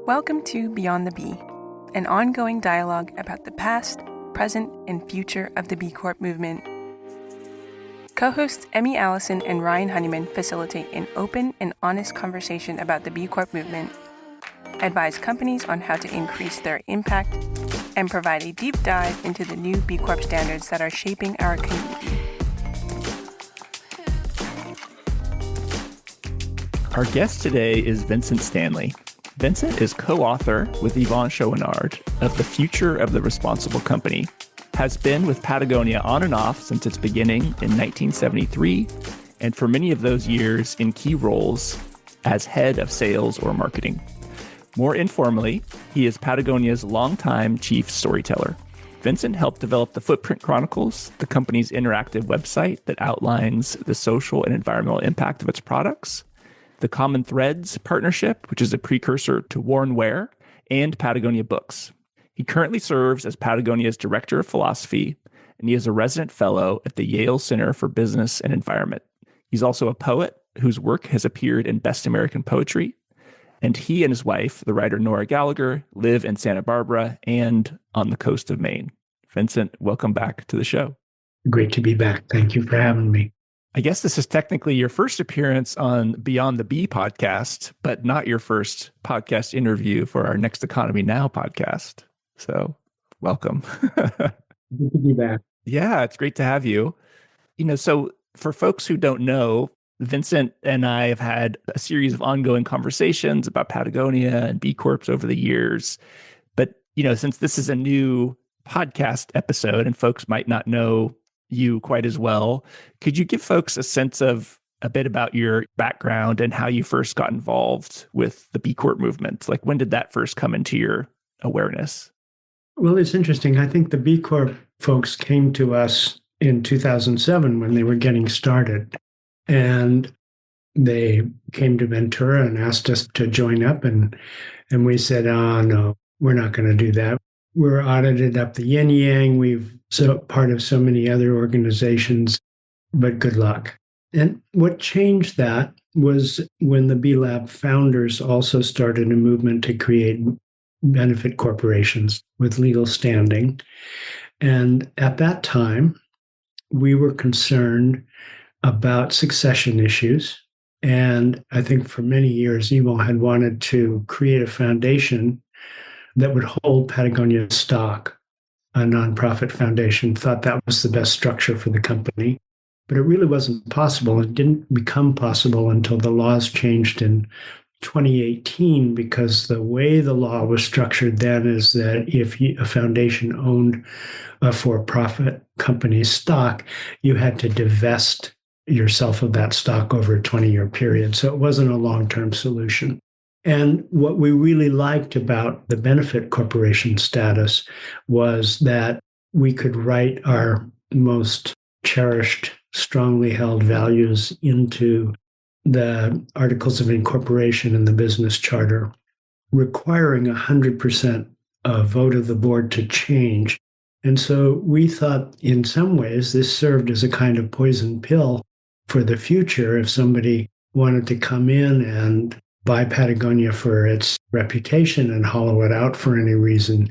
Welcome to Beyond the B, an ongoing dialogue about the past, present, and future of the B Corp movement. Co-hosts Emmy Allison and Ryan Honeyman facilitate an open and honest conversation about the B Corp movement, advise companies on how to increase their impact, and provide a deep dive into the new B Corp standards that are shaping our community. Our guest today is Vincent Stanley. Vincent is co-author with Yvonne Chouinard of The Future of the Responsible Company, has been with Patagonia on and off since its beginning in 1973, and for many of those years in key roles as head of sales or marketing. More informally, he is Patagonia's longtime chief storyteller. Vincent helped develop the Footprint Chronicles, the company's interactive website that outlines the social and environmental impact of its products, the Common Threads partnership, which is a precursor to Worn Wear, and Patagonia Books. He currently serves as Patagonia's Director of Philosophy, and he is a resident fellow at the Yale Center for Business and Environment. He's also a poet whose work has appeared in Best American Poetry, and he and his wife, the writer Nora Gallagher, live in Santa Barbara and on the coast of Maine. Vincent, welcome back to the show. Great to be back. Thank you for having me. I guess this is technically your first appearance on Beyond the B podcast, but not your first podcast interview for our Next Economy Now podcast. So welcome. Good to be back. Yeah, it's great to have you. So for folks who don't know, Vincent and I have had a series of ongoing conversations about Patagonia and B Corps over the years. But, since this is a new podcast episode and folks might not know you quite as well, could you give folks a sense of a bit about your background and how you first got involved with the B Corp movement? Like, when did that first come into your awareness? Well, it's interesting. I think the B Corp folks came to us in 2007 when they were getting started. And they came to Ventura and asked us to join up. And we said, oh, no, we're not going to do that. We're audited up the yin yang. We've part of so many other organizations, but good luck. And what changed that was when the B Lab founders also started a movement to create benefit corporations with legal standing. And at that time, we were concerned about succession issues. And I think for many years, Yvonne had wanted to create a foundation that would hold Patagonia stock. A nonprofit foundation thought that was the best structure for the company. But it really wasn't possible. It didn't become possible until the laws changed in 2018, because the way the law was structured then is that if a foundation owned a for-profit company's stock, you had to divest yourself of that stock over a 20-year period. So it wasn't a long-term solution. And what we really liked about the benefit corporation status was that we could write our most cherished, strongly held values into the Articles of Incorporation and the business charter, requiring 100% vote of the board to change. And so we thought in some ways this served as a kind of poison pill for the future. If somebody wanted to come in and buy Patagonia for its reputation and hollow it out for any reason,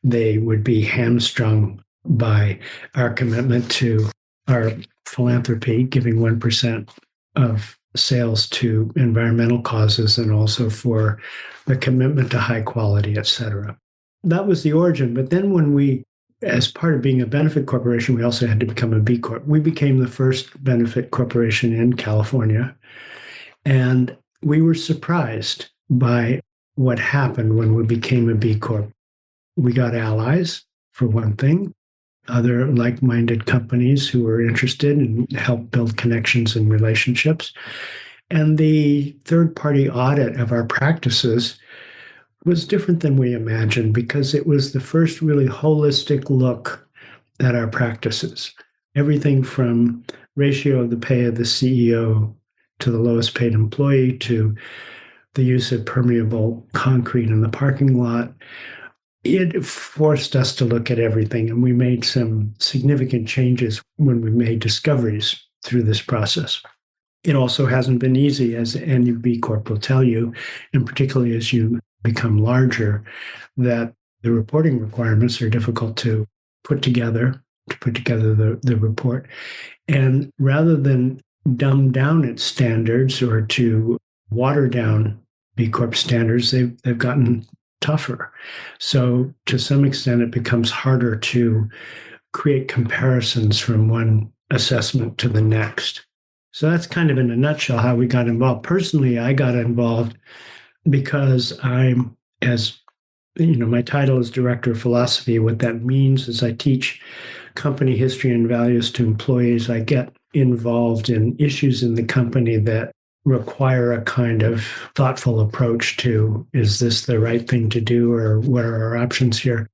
they would be hamstrung by our commitment to our philanthropy, giving 1% of sales to environmental causes and also for the commitment to high quality, et cetera. That was the origin. But then when we, as part of being a benefit corporation, we also had to become a B Corp. We became the first benefit corporation in California. And we were surprised by what happened when we became a B Corp. We got allies, for one thing, other like-minded companies who were interested and helped build connections and relationships. And the third-party audit of our practices was different than we imagined, because it was the first really holistic look at our practices. Everything from ratio of the pay of the CEO to the lowest paid employee, to the use of permeable concrete in the parking lot. It forced us to look at everything, and we made some significant changes when we made discoveries through this process. It also hasn't been easy, as any B Corp will tell you, and particularly as you become larger, that the reporting requirements are difficult to put together, the report. And rather than dumb down its standards or to water down B Corp standards, they've gotten tougher. So to some extent, it becomes harder to create comparisons from one assessment to the next. So that's kind of in a nutshell how we got involved. Personally, I got involved because I'm, as you know, my title is Director of Philosophy. What that means is I teach company history and values to employees. I get involved in issues in the company that require a kind of thoughtful approach to, is this the right thing to do, or what are our options here?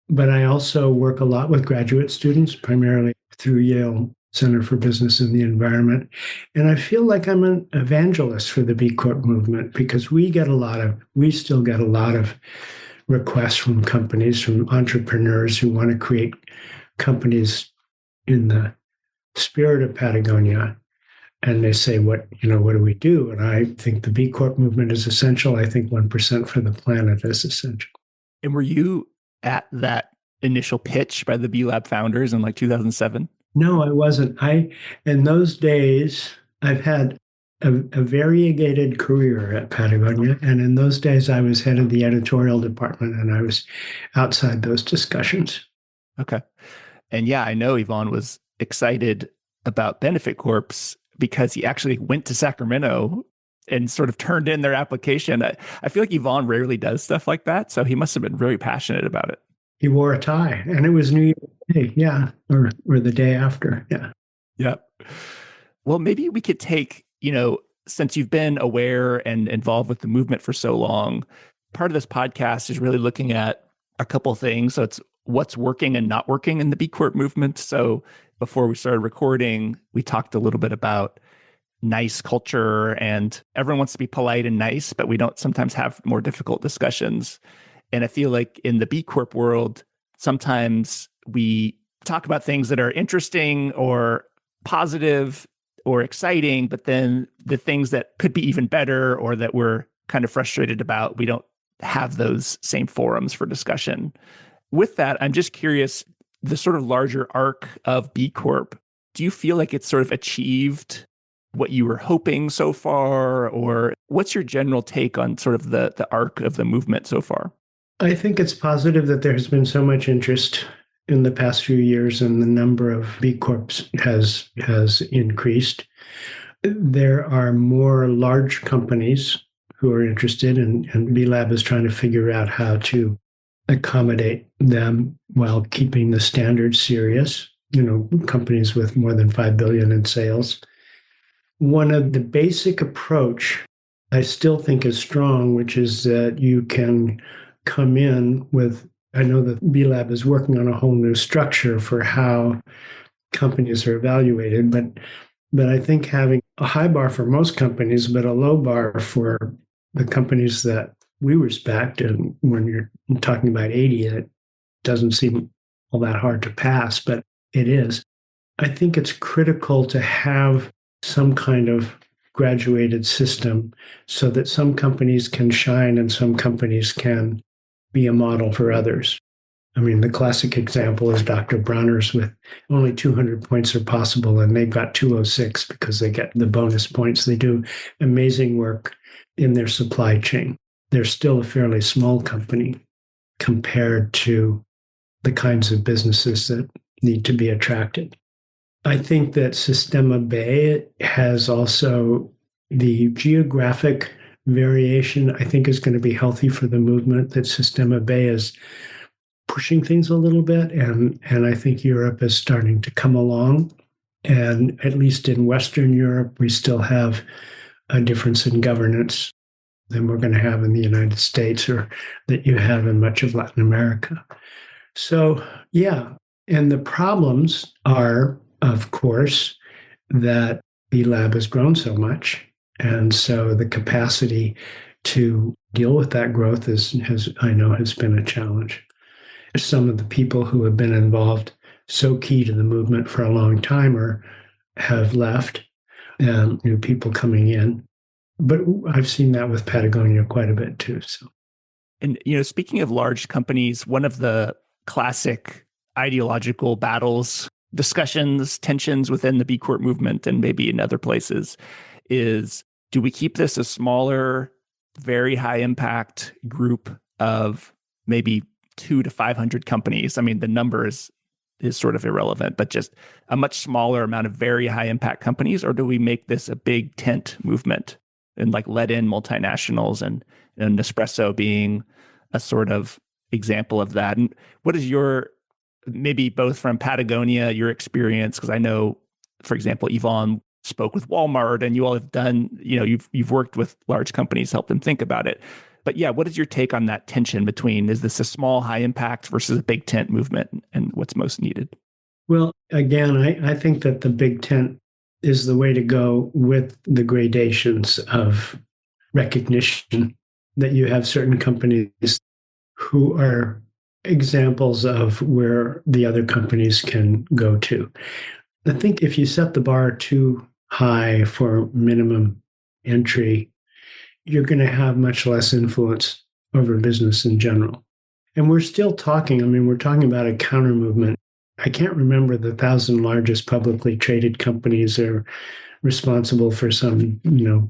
But I also work a lot with graduate students, primarily through Yale Center for Business and the Environment. And I feel like I'm an evangelist for the B Corp movement, because we still get a lot of requests from companies, from entrepreneurs who want to create companies in the spirit of Patagonia. And they say, what do we do? And I think the B Corp movement is essential. I think 1% for the planet is essential. And were you at that initial pitch by the B Lab founders in like 2007? No, I wasn't. In those days, I've had a variegated career at Patagonia. And in those days, I was head of the editorial department, and I was outside those discussions. Okay. And yeah, I know Yvon was excited about Benefit Corp's because he actually went to Sacramento and sort of turned in their application. I feel like Yvon rarely does stuff like that, so he must have been really passionate about it. He wore a tie, and it was New Year's Day, yeah, or the day after, yeah. Yep. Well, maybe we could take, since you've been aware and involved with the movement for so long, part of this podcast is really looking at a couple things. So it's what's working and not working in the B Corp movement. So before we started recording, we talked a little bit about nice culture, and everyone wants to be polite and nice, but we don't sometimes have more difficult discussions. And I feel like in the B Corp world, sometimes we talk about things that are interesting or positive or exciting, but then the things that could be even better or that we're kind of frustrated about, we don't have those same forums for discussion. With that, I'm just curious, the sort of larger arc of B Corp, do you feel like it's sort of achieved what you were hoping so far? Or what's your general take on sort of the arc of the movement so far? I think it's positive that there has been so much interest in the past few years, and the number of B Corps has increased. There are more large companies who are interested, and B Lab is trying to figure out how to accommodate them while keeping the standards serious. Companies with more than 5 billion in sales. One of the basic approach I still think is strong, which is that you can come in with, I know that B Lab is working on a whole new structure for how companies are evaluated, but I think having a high bar for most companies, but a low bar for the companies that we respect, and when you're talking about 80, it doesn't seem all that hard to pass, but it is. I think it's critical to have some kind of graduated system so that some companies can shine and some companies can be a model for others. I mean, the classic example is Dr. Bronner's, with only 200 points are possible, and they've got 206 because they get the bonus points. They do amazing work in their supply chain. They're still a fairly small company compared to the kinds of businesses that need to be attracted. I think that Sistema B has also the geographic variation, I think, is going to be healthy for the movement, that Sistema B is pushing things a little bit. And I think Europe is starting to come along. And at least in Western Europe, we still have a difference in governance than we're going to have in the United States, or that you have in much of Latin America. So, yeah. And the problems are, of course, that B Lab has grown so much. And so the capacity to deal with that growth has been a challenge. Some of the people who have been involved, so key to the movement for a long time, have left, new people coming in. But I've seen that with Patagonia quite a bit too. So And, speaking of large companies, one of the classic ideological battles, discussions, tensions within the B Corp movement and maybe in other places is, do we keep this a smaller, very high impact group of maybe 200 to 500 companies? I mean, the number is sort of irrelevant, but just a much smaller amount of very high impact companies? Or do we make this a big tent movement and like let in multinationals and Nespresso being a sort of example of that? And what is your, maybe both from Patagonia, your experience? Because I know, for example, Yvonne spoke with Walmart and you all have done, you've worked with large companies, helped them think about it. But yeah, what is your take on that tension between, is this a small, high impact versus a big tent movement, and what's most needed? Well, again, I think that the big tent is the way to go, with the gradations of recognition, that you have certain companies who are examples of where the other companies can go to. I think if you set the bar too high for minimum entry, you're going to have much less influence over business in general. And we're still talking, we're talking about a counter movement. I can't remember the 1,000 largest publicly traded companies are responsible for some,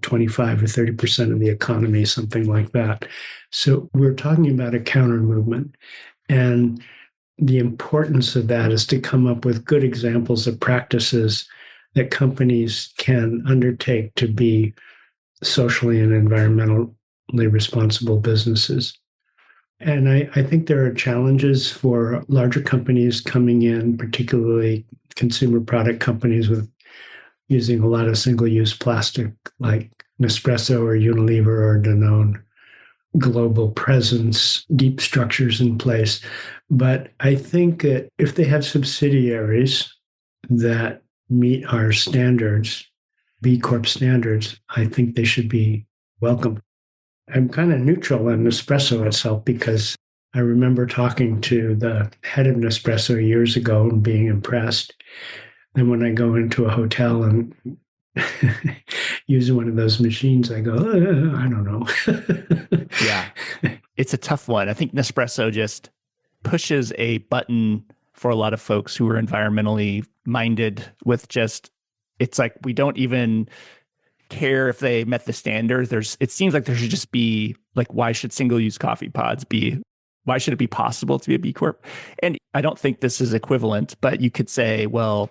25 or 30% of the economy, something like that. So we're talking about a counter movement. And the importance of that is to come up with good examples of practices that companies can undertake to be socially and environmentally responsible businesses. And I think there are challenges for larger companies coming in, particularly consumer product companies with using a lot of single-use plastic like Nespresso or Unilever or Danone. Global presence, deep structures in place. But I think that if they have subsidiaries that meet our standards, B Corp standards, I think they should be welcome. I'm kind of neutral on Nespresso itself, because I remember talking to the head of Nespresso years ago and being impressed. And when I go into a hotel and use one of those machines, I go, I don't know. Yeah, it's a tough one. I think Nespresso just pushes a button for a lot of folks who are environmentally minded with just, it's like, we don't even care if they met the standards. It seems like there should just be like, why should single-use coffee pods why should it be possible to be a B Corp? And I don't think this is equivalent, but you could say, well,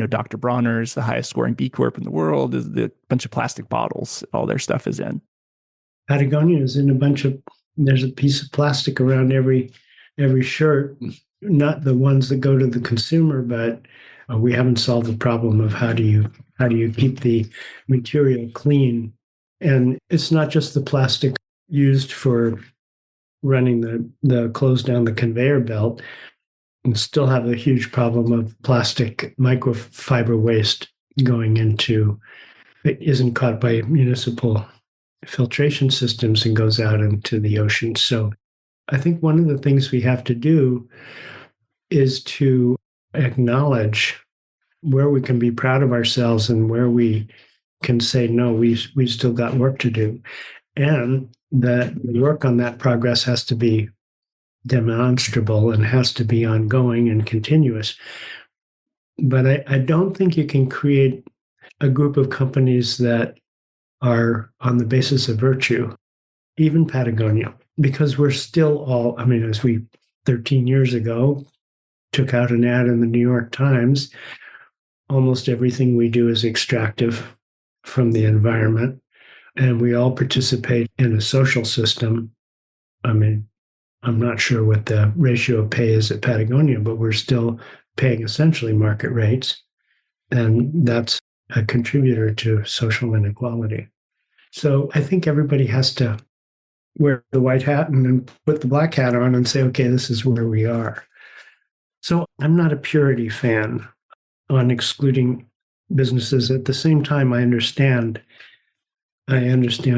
Dr. Bronner's, the highest scoring B Corp in the world, is the bunch of plastic bottles all their stuff is in. Patagonia is in there's a piece of plastic around every shirt, not the ones that go to the consumer, but we haven't solved the problem of how do you keep the material clean. And it's not just the plastic used for running the clothes down the conveyor belt. And still have a huge problem of plastic microfiber waste going into, it isn't caught by municipal filtration systems and goes out into the ocean. So I think one of the things we have to do is to acknowledge where we can be proud of ourselves and where we can say, no, we've still got work to do. And that the work on that progress has to be demonstrable and has to be ongoing and continuous. But I don't think you can create a group of companies that are on the basis of virtue, even Patagonia, because we're still all, 13 years ago, took out an ad in the New York Times. Almost everything we do is extractive from the environment, and we all participate in a social system. I'm not sure what the ratio of pay is at Patagonia, but we're still paying essentially market rates. And that's a contributor to social inequality. So I think everybody has to wear the white hat and then put the black hat on and say, okay, this is where we are. So I'm not a purity fan on excluding businesses. At the same time, I understand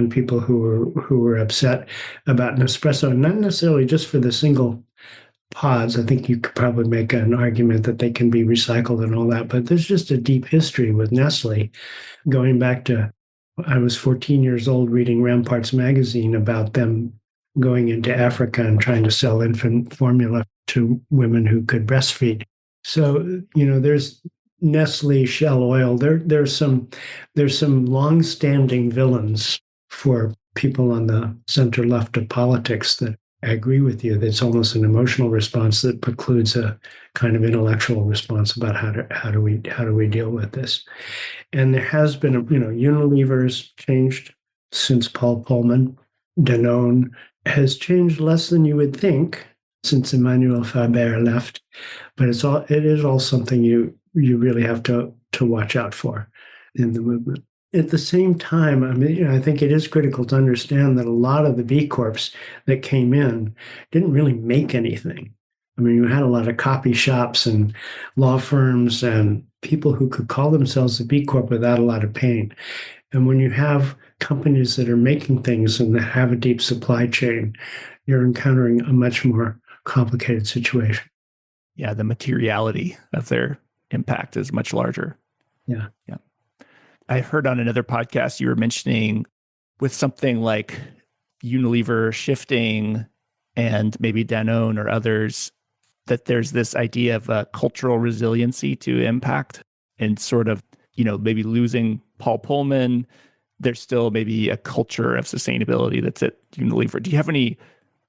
people who were upset about Nespresso, not necessarily just for the single pods. I think you could probably make an argument that they can be recycled and all that, but there's just a deep history with Nestle going back to, I was 14 years old reading Ramparts magazine about them going into Africa and trying to sell infant formula to women who could breastfeed. So, there's Nestle, Shell Oil. There's some long-standing villains for people on the center left of politics that I agree with you. That's almost an emotional response that precludes a kind of intellectual response about how do we deal with this. And there has been, Unilever's changed since Paul Pullman. Danone has changed less than you would think since Emmanuel Faber left, but it is all something you really have to watch out for in the movement. At the same time, I think it is critical to understand that a lot of the B Corps that came in didn't really make anything. You had a lot of copy shops and law firms and people who could call themselves a B Corp without a lot of pain. And when you have companies that are making things and that have a deep supply chain, you're encountering a much more complicated situation. Yeah, the materiality of their impact is much larger. Yeah. I heard on another podcast you were mentioning with something like Unilever shifting and maybe Danone or others, that there's this idea of a cultural resiliency to impact and sort of, maybe losing Paul Pullman, there's still maybe a culture of sustainability that's at Unilever.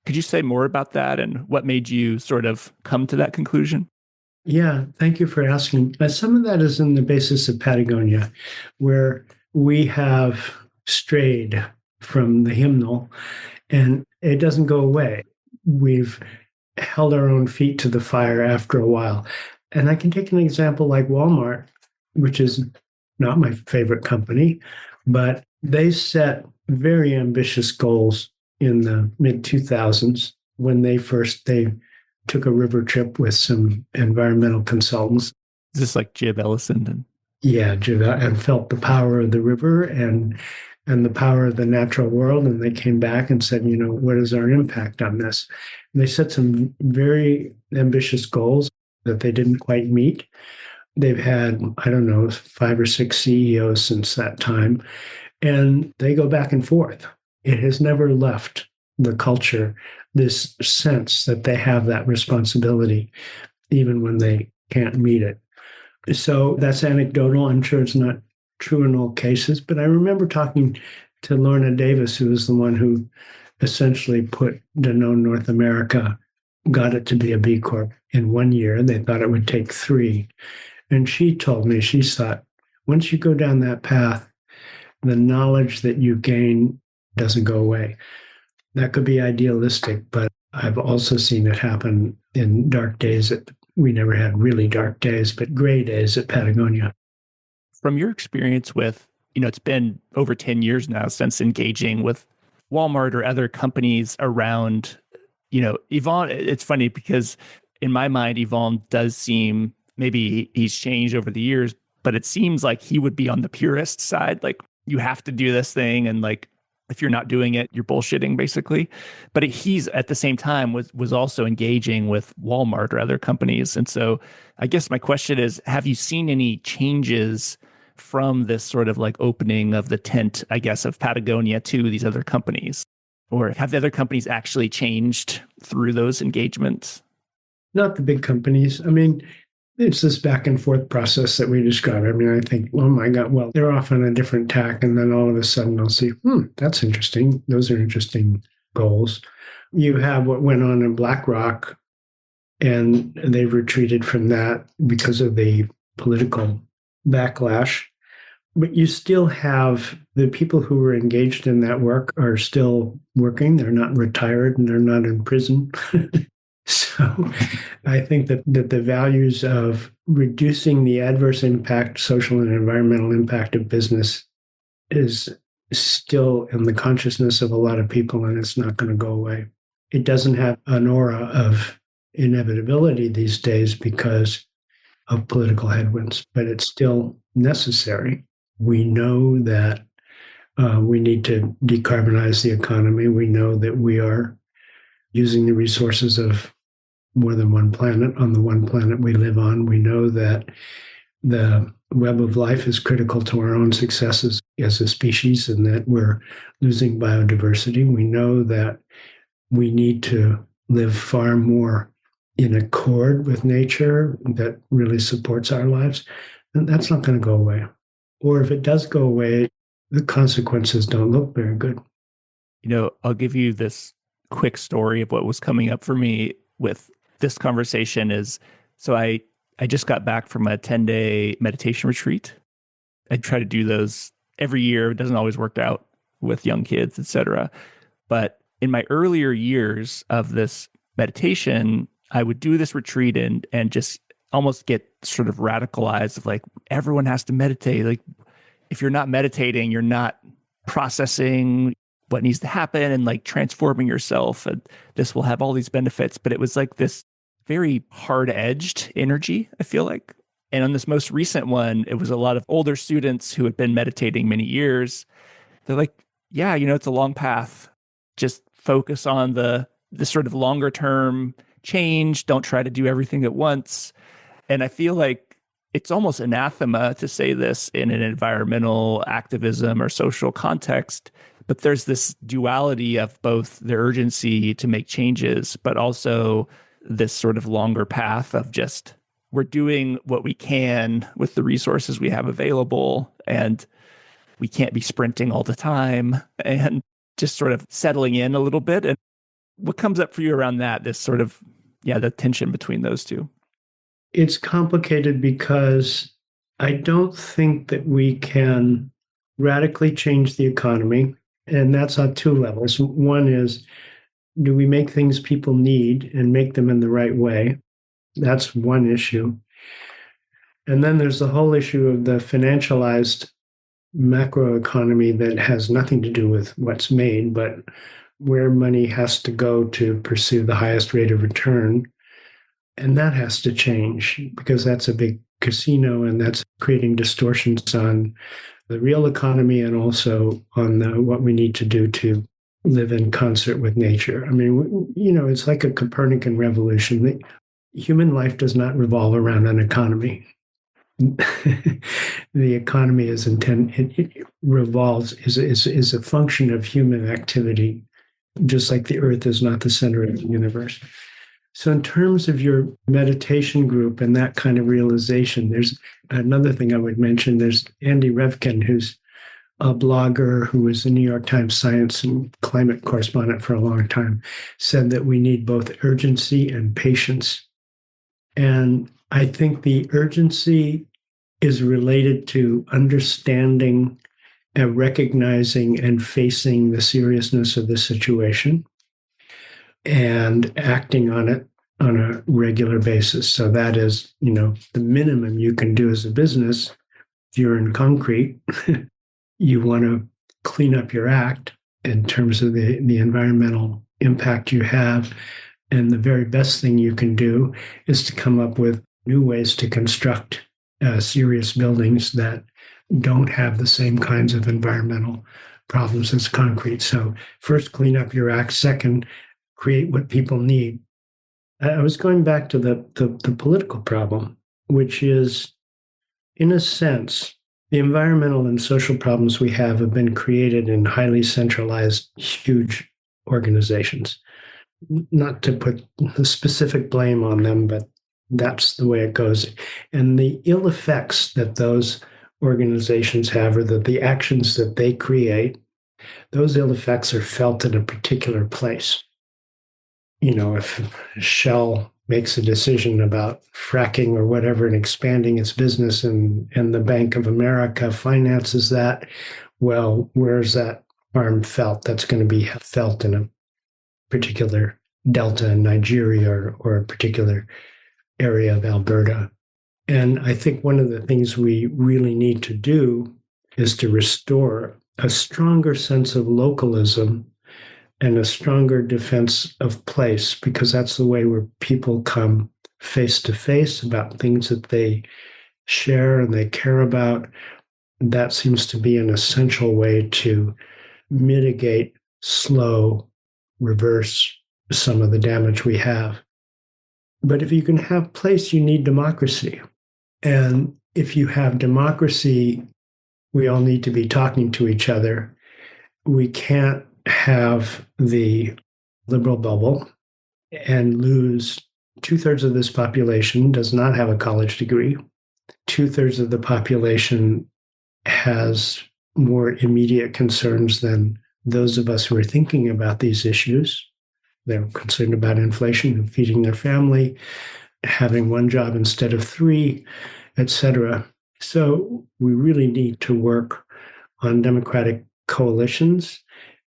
Could you say more about that and what made you sort of come to that conclusion? Yeah, thank you for asking. Some of that is in the basis of Patagonia, where we have strayed from the hymnal and it doesn't go away. We've held our own feet to the fire after a while. And I can take an example like Walmart, which is not my favorite company, but they set very ambitious goals in the mid-2000s when they took a river trip with some environmental consultants. Is this like Jib Ellison? Yeah, Jib, and felt the power of the river and the power of the natural world. And they came back and said, what is our impact on this? And they set some very ambitious goals that they didn't quite meet. They've had, 5 or 6 CEOs since that time, and they go back and forth. It has never left the culture this sense that they have that responsibility, even when they can't meet it. So that's anecdotal. I'm sure it's not true in all cases, but I remember talking to Lorna Davis, who was the one who essentially put Danone North America, got it to be a B Corp in 1 year. They thought it would take 3. And she told me, she thought, once you go down that path, the knowledge that you gain doesn't go away. That could be idealistic, but I've also seen it happen in dark days. We never had really dark days, but gray days at Patagonia. From your experience with, it's been over 10 years now since engaging with Walmart or other companies around, Yvon, it's funny because in my mind, Yvon does seem, maybe he's changed over the years, but it seems like he would be on the purist side. Like, you have to do this thing. And like, if you're not doing it, you're bullshitting basically. But he's at the same time was also engaging with Walmart or other companies. And so I guess my question is, have you seen any changes from this sort of like opening of the tent, I guess, of Patagonia to these other companies? Or have the other companies actually changed through those engagements? Not the big companies. It's this back and forth process that we describe. I think, oh my God, well, they're off on a different tack. And then all of a sudden I'll see, that's interesting. Those are interesting goals. You have what went on in BlackRock, and they retreated from that because of the political backlash. But you still have the people who were engaged in that work are still working. They're not retired and they're not in prison. So I think that the values of reducing the adverse impact, social and environmental impact of business is still in the consciousness of a lot of people, and it's not going to go away. It doesn't have an aura of inevitability these days because of political headwinds, but it's still necessary. We know that we need to decarbonize the economy. We know that we are using the resources of more than one planet on the one planet we live on. We know that the web of life is critical to our own successes as a species and that we're losing biodiversity. We know that we need to live far more in accord with nature that really supports our lives, then that's not going to go away. Or if it does go away, the consequences don't look very good. I'll give you this quick story of what was coming up for me with this conversation so I just got back from a 10-day meditation retreat. I try to do those every year. It doesn't always work out with young kids, etc. But in my earlier years of this meditation, I would do this retreat and just almost get sort of radicalized of like, everyone has to meditate. Like, if you're not meditating, you're not processing what needs to happen and like transforming yourself. And this will have all these benefits. But it was like this very hard-edged energy, I feel like. And on this most recent one, it was a lot of older students who had been meditating many years. They're like, yeah, it's a long path. Just focus on the sort of longer term change. Don't try to do everything at once. And I feel like it's almost anathema to say this in an environmental activism or social context, but there's this duality of both the urgency to make changes, but also this sort of longer path of just, we're doing what we can with the resources we have available, and we can't be sprinting all the time, and just sort of settling in a little bit. And what comes up for you around that, this sort of, the tension between those two? It's complicated because I don't think that we can radically change the economy. And that's on two levels. One is, do we make things people need and make them in the right way? That's one issue. And then there's the whole issue of the financialized macroeconomy that has nothing to do with what's made, but where money has to go to pursue the highest rate of return. And that has to change because that's a big casino, and that's creating distortions on the real economy and also on what we need to do to live in concert with nature. I mean, it's like a Copernican revolution. Human life does not revolve around an economy. The economy it revolves, is a function of human activity, just like the earth is not the center of the universe. So in terms of your meditation group and that kind of realization, there's another thing I would mention. There's Andy Revkin, who's a blogger who was a New York Times science and climate correspondent for a long time, said that we need both urgency and patience. And I think the urgency is related to understanding and recognizing and facing the seriousness of the situation and acting on it on a regular basis. So that is, the minimum you can do as a business. If you're in concrete, you want to clean up your act in terms of the environmental impact you have. And the very best thing you can do is to come up with new ways to construct serious buildings that don't have the same kinds of environmental problems as concrete. So first, clean up your act. Second, create what people need. I was going back to the political problem, which is, in a sense, the environmental and social problems we have been created in highly centralized, huge organizations. Not to put the specific blame on them, but that's the way it goes. And the ill effects that those organizations have, or the actions that they create, those ill effects are felt in a particular place. If Shell makes a decision about fracking or whatever and expanding its business, and the Bank of America finances that, well, where's that harm felt? That's going to be felt in a particular delta in Nigeria or a particular area of Alberta. And I think one of the things we really need to do is to restore a stronger sense of localism and a stronger defense of place, because that's the way where people come face to face about things that they share and they care about. That seems to be an essential way to mitigate, slow, reverse some of the damage we have. But if you can have place, you need democracy. And if you have democracy, we all need to be talking to each other. We can't have the liberal bubble and lose two-thirds of this population does not have a college degree. Two-thirds of the population has more immediate concerns than those of us who are thinking about these issues. They're concerned about inflation and feeding their family, having one job instead of three, etc. So we really need to work on democratic coalitions.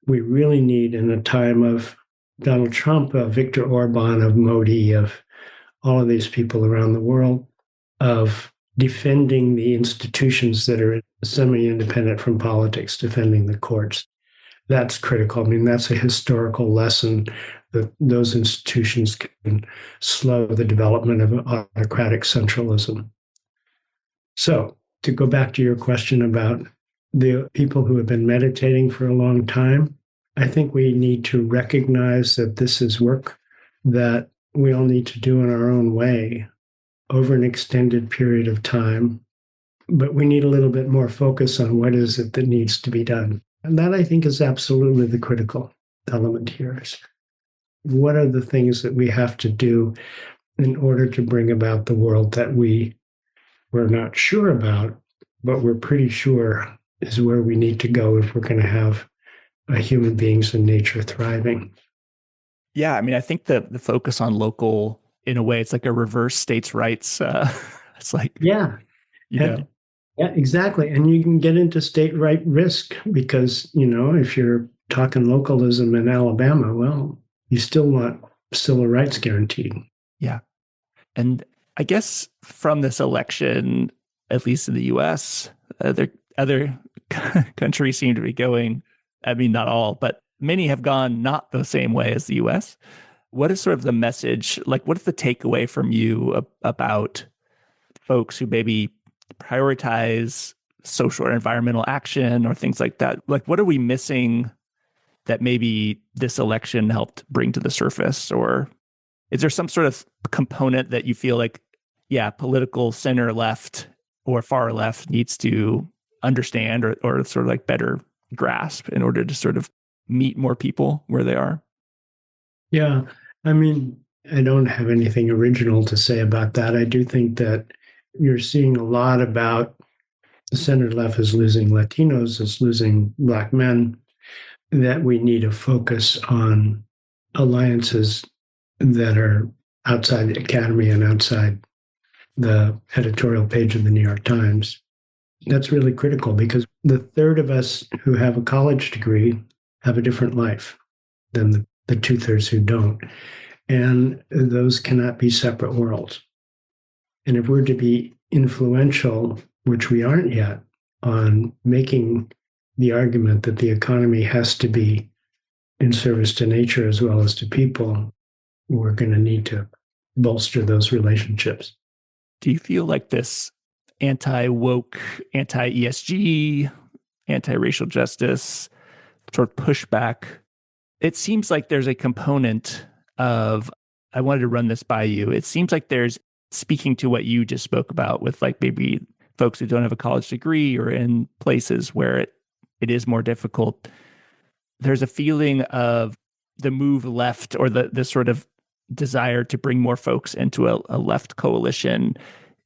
We really need, in a time of Donald Trump, of Viktor Orban, of Modi, of all of these people around the world, of defending the institutions that are semi-independent from politics, defending the courts. That's critical. I mean, that's a historical lesson that those institutions can slow the development of autocratic centralism. So, to go back to your question about the people who have been meditating for a long time, I think we need to recognize that this is work that we all need to do in our own way over an extended period of time. But we need a little bit more focus on what is it that needs to be done. And that, I think, is absolutely the critical element here. Is what are the things that we have to do in order to bring about the world that we're not sure about, but we're pretty sure is where we need to go if we're going to have human beings and nature thriving. Yeah, I mean, I think the focus on local, in a way, it's like a reverse states' rights. It's like, yeah, yeah, exactly. And you can get into state right risk because, if you're talking localism in Alabama, well, you still want civil rights guaranteed. Yeah. And I guess from this election, at least in the US, other countries seem to be going, I mean, not all, but many have gone not the same way as the US. What is sort of the message? Like, what is the takeaway from you about folks who maybe prioritize social or environmental action or things like that? Like, what are we missing that maybe this election helped bring to the surface? Or is there some sort of component that you feel like, yeah, political center left or far left needs to understand or sort of like better grasp in order to sort of meet more people where they are? Yeah, I mean, I don't have anything original to say about that. I do think that you're seeing a lot about the center left is losing Latinos, is losing Black men, that we need to focus on alliances that are outside the academy and outside the editorial page of the New York Times. That's really critical because the third of us who have a college degree have a different life than the two-thirds who don't. And those cannot be separate worlds. And if we're to be influential, which we aren't yet, on making the argument that the economy has to be in service to nature as well as to people, we're going to need to bolster those relationships. Do you feel like this anti-woke, anti-ESG, anti-racial justice sort of pushback, it seems like there's a component of, I wanted to run this by you. It seems like there's, speaking to what you just spoke about with like maybe folks who don't have a college degree or in places where it is more difficult, there's a feeling of the move left or the sort of desire to bring more folks into a left coalition.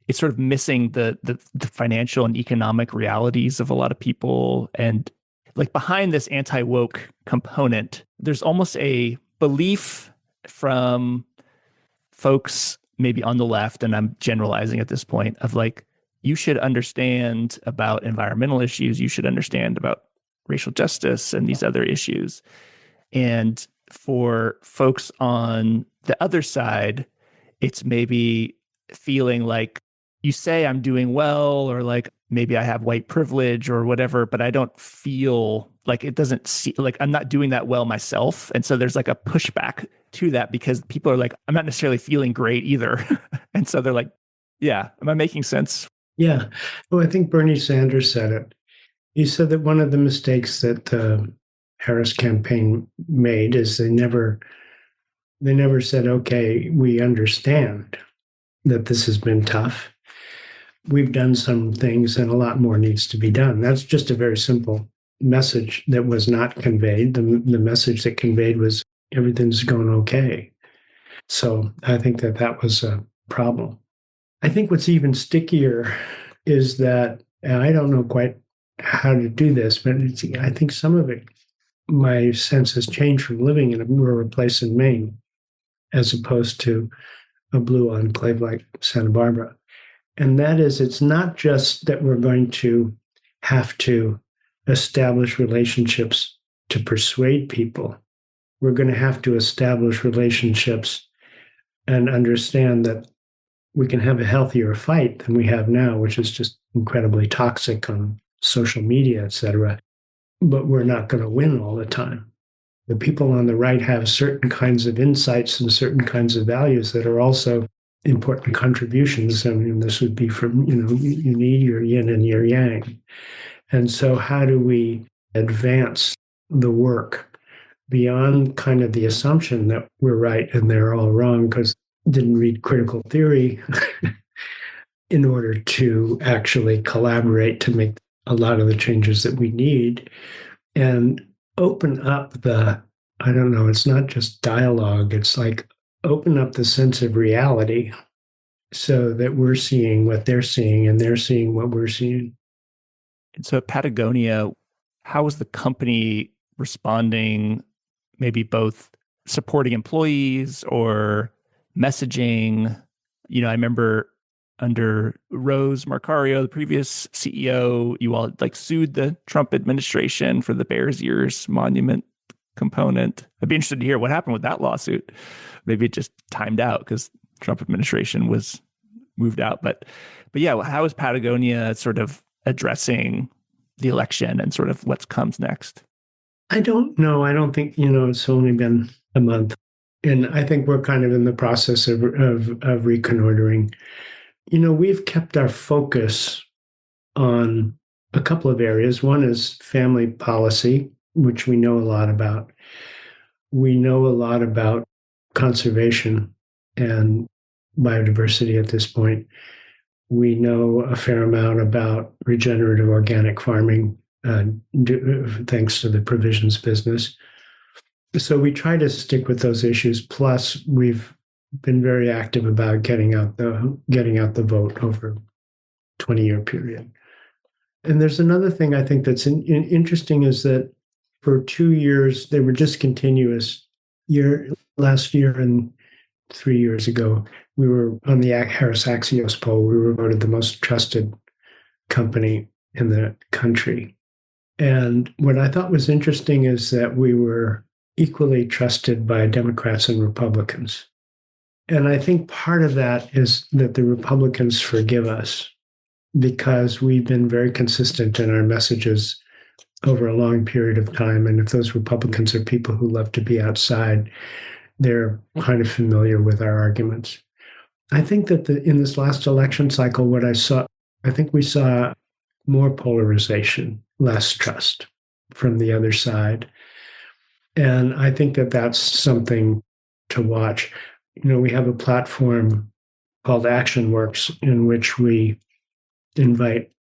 It's sort of missing the financial and economic realities of a lot of people. And like behind this anti-woke component, there's almost a belief from folks maybe on the left, and I'm generalizing at this point, of like, you should understand about environmental issues, you should understand about racial justice and these other issues. And for folks on the other side, it's maybe feeling like, you say I'm doing well, or like maybe I have white privilege or whatever, but I don't feel like it doesn't see like I'm not doing that well myself. And so there's like a pushback to that because people are like, I'm not necessarily feeling great either. And so they're like, yeah, am I making sense? Yeah. Well, I think Bernie Sanders said it. He said that one of the mistakes that the Harris campaign made is they never said, okay, we understand that this has been tough. We've done some things and a lot more needs to be done. That's just a very simple message that was not conveyed. The message that conveyed was everything's going okay. So I think that that was a problem. I think what's even stickier is that, and I don't know quite how to do this, but I think some of it, my sense has changed from living in a rural place in Maine as opposed to a blue enclave like Santa Barbara. And that is, it's not just that we're going to have to establish relationships to persuade people. We're going to have to establish relationships and understand that we can have a healthier fight than we have now, which is just incredibly toxic on social media, et cetera. But we're not going to win all the time. The people on the right have certain kinds of insights and certain kinds of values that are also important contributions. I mean, this would be from, you need your yin and your yang. And so how do we advance the work beyond kind of the assumption that we're right and they're all wrong because didn't read critical theory in order to actually collaborate to make a lot of the changes that we need and open up I don't know, it's not just dialogue, it's like open up the sense of reality so that we're seeing what they're seeing and they're seeing what we're seeing. And so at Patagonia, how was the company responding, maybe both supporting employees or messaging? I remember under Rose Marcario, the previous CEO, you all sued the Trump administration for the Bears Ears monument component. I'd be interested to hear what happened with that lawsuit. Maybe it just timed out because Trump administration was moved out. But yeah, how is Patagonia sort of addressing the election and sort of what comes next? I don't know. I don't think, it's only been a month. And I think we're kind of in the process of reconnoitering. We've kept our focus on a couple of areas. One is family policy, which we know a lot about. We know a lot about conservation and biodiversity at this point. We know a fair amount about regenerative organic farming, thanks to the provisions business. So we try to stick with those issues. Plus, we've been very active about getting out the vote over a 20-year period. And there's another thing I think that's interesting is that for 2 years, they were discontinuous. Last year and 3 years ago, we were on the Harris Axios poll. We were voted the most trusted company in the country. And what I thought was interesting is that we were equally trusted by Democrats and Republicans. And I think part of that is that the Republicans forgive us because we've been very consistent in our messages over a long period of time. And if those Republicans are people who love to be outside, they're kind of familiar with our arguments. I think that in this last election cycle, I think we saw more polarization, less trust from the other side. And I think that that's something to watch. We have a platform called ActionWorks in which we invite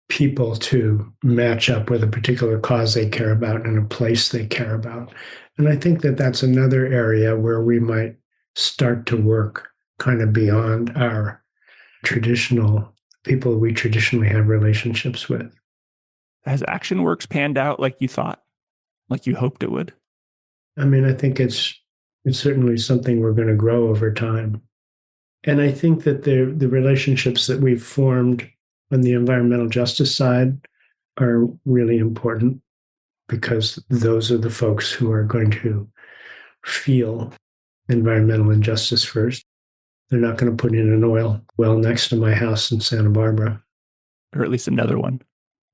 people to match up with a particular cause they care about and a place they care about. And I think that that's another area where we might start to work kind of beyond our traditional people we traditionally have relationships with. Has ActionWorks panned out like you thought, like you hoped it would? I mean, I think it's certainly something we're going to grow over time. And I think that the relationships that we've formed on the environmental justice side are really important because those are the folks who are going to feel environmental injustice first. They're not going to put in an oil well next to my house in Santa Barbara. Or at least another one.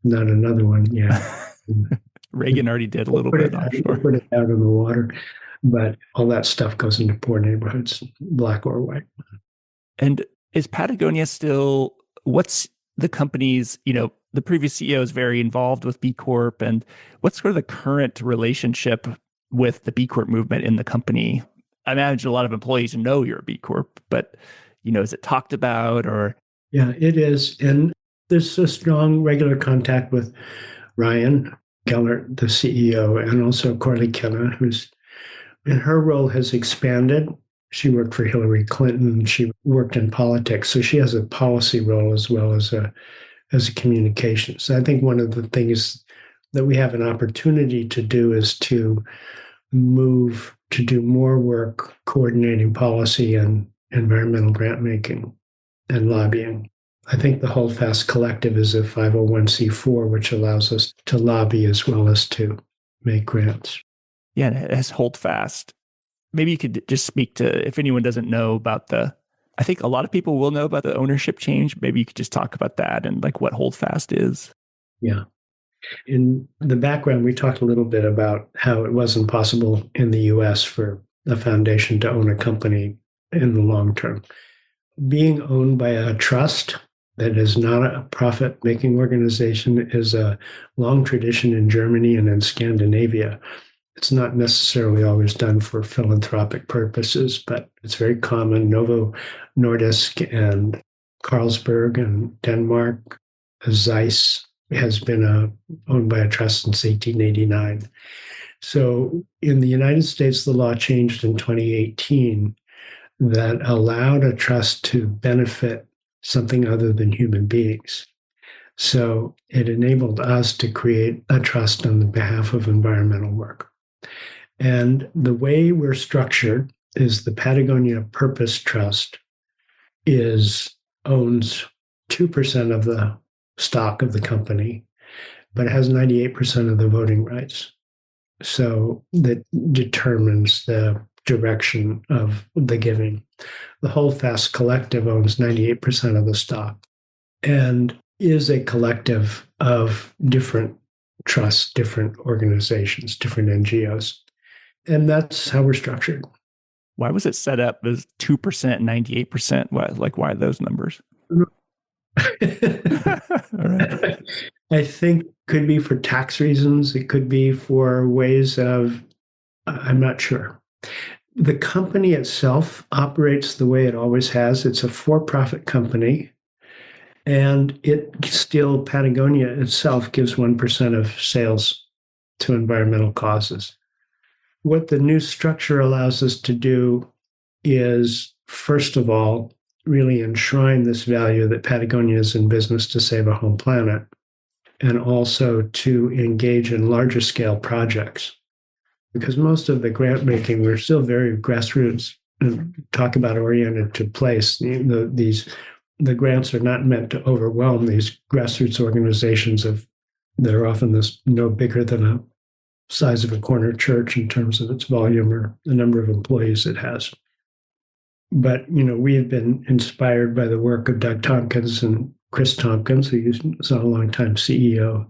Not another one, yeah. Reagan already did a little bit offshore. Put it out in the water. But all that stuff goes into poor neighborhoods, black or white. And is Patagonia still, what's the company's, the previous CEO is very involved with B Corp, and what's sort of the current relationship with the B Corp movement in the company? I imagine a lot of employees know you're a B Corp, but, is it talked about or? Yeah, it is. And there's a strong regular contact with Ryan Geller, the CEO, and also Corley Keller, who's And her role has expanded. She worked for Hillary Clinton. She worked in politics. So she has a policy role as well as a communications. So I think one of the things that we have an opportunity to do is to move to do more work coordinating policy and environmental grant making and lobbying. I think the Holdfast Collective is a 501c4, which allows us to lobby as well as to make grants. Yeah, and it has Holdfast. Maybe you could just speak to, if anyone doesn't know about I think a lot of people will know about the ownership change. Maybe you could just talk about that and like what Holdfast is. Yeah. In the background, we talked a little bit about how it wasn't possible in the US for a foundation to own a company in the long term. Being owned by a trust that is not a profit-making organization is a long tradition in Germany and in Scandinavia. It's not necessarily always done for philanthropic purposes, but it's very common. Novo Nordisk and Carlsberg and Denmark, Zeiss has been owned by a trust since 1889. So in the United States, the law changed in 2018 that allowed a trust to benefit something other than human beings. So it enabled us to create a trust on the behalf of environmental work. And the way we're structured is the Patagonia Purpose Trust owns 2% of the stock of the company, but it has 98% of the voting rights. So that determines the direction of the giving. The Holdfast Collective owns 98% of the stock and is a collective of different trusts, different organizations, different NGOs. And that's how we're structured. Why was it set up as 2%, 98%? Why those numbers? All right. I think could be for tax reasons. It could be for ways of, I'm not sure. The company itself operates the way it always has. It's a for-profit company. And Patagonia itself gives 1% of sales to environmental causes. What the new structure allows us to do is, first of all, really enshrine this value that Patagonia is in business to save a home planet, and also to engage in larger scale projects. Because most of the grant making, we're still very grassroots, and talk about oriented to place. The grants are not meant to overwhelm these grassroots organizations that are often no bigger than a size of a corner church in terms of its volume or the number of employees it has. But, we have been inspired by the work of Doug Tompkins and Chris Tompkins, who is a longtime CEO,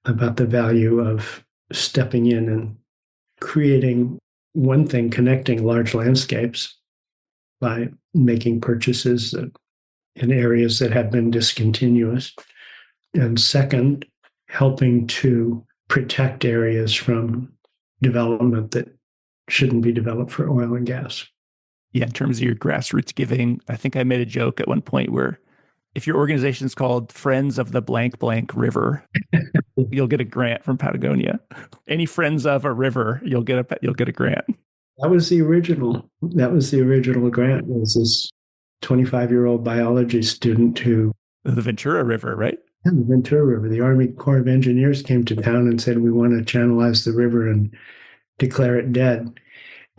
about the value of stepping in and creating one thing, connecting large landscapes by making purchases in areas that have been discontinuous. And second, helping to protect areas from development that shouldn't be developed for oil and gas. Yeah, in terms of your grassroots giving, I think I made a joke at one point where if your organization is called Friends of the Blank Blank River, you'll get a grant from Patagonia. Any friends of a river, you'll get a grant. That was the original grant. It was this 25-year-old biology student who... The Ventura River, right? Yeah, the Ventura River. The Army Corps of Engineers came to town and said, we want to channelize the river and declare it dead.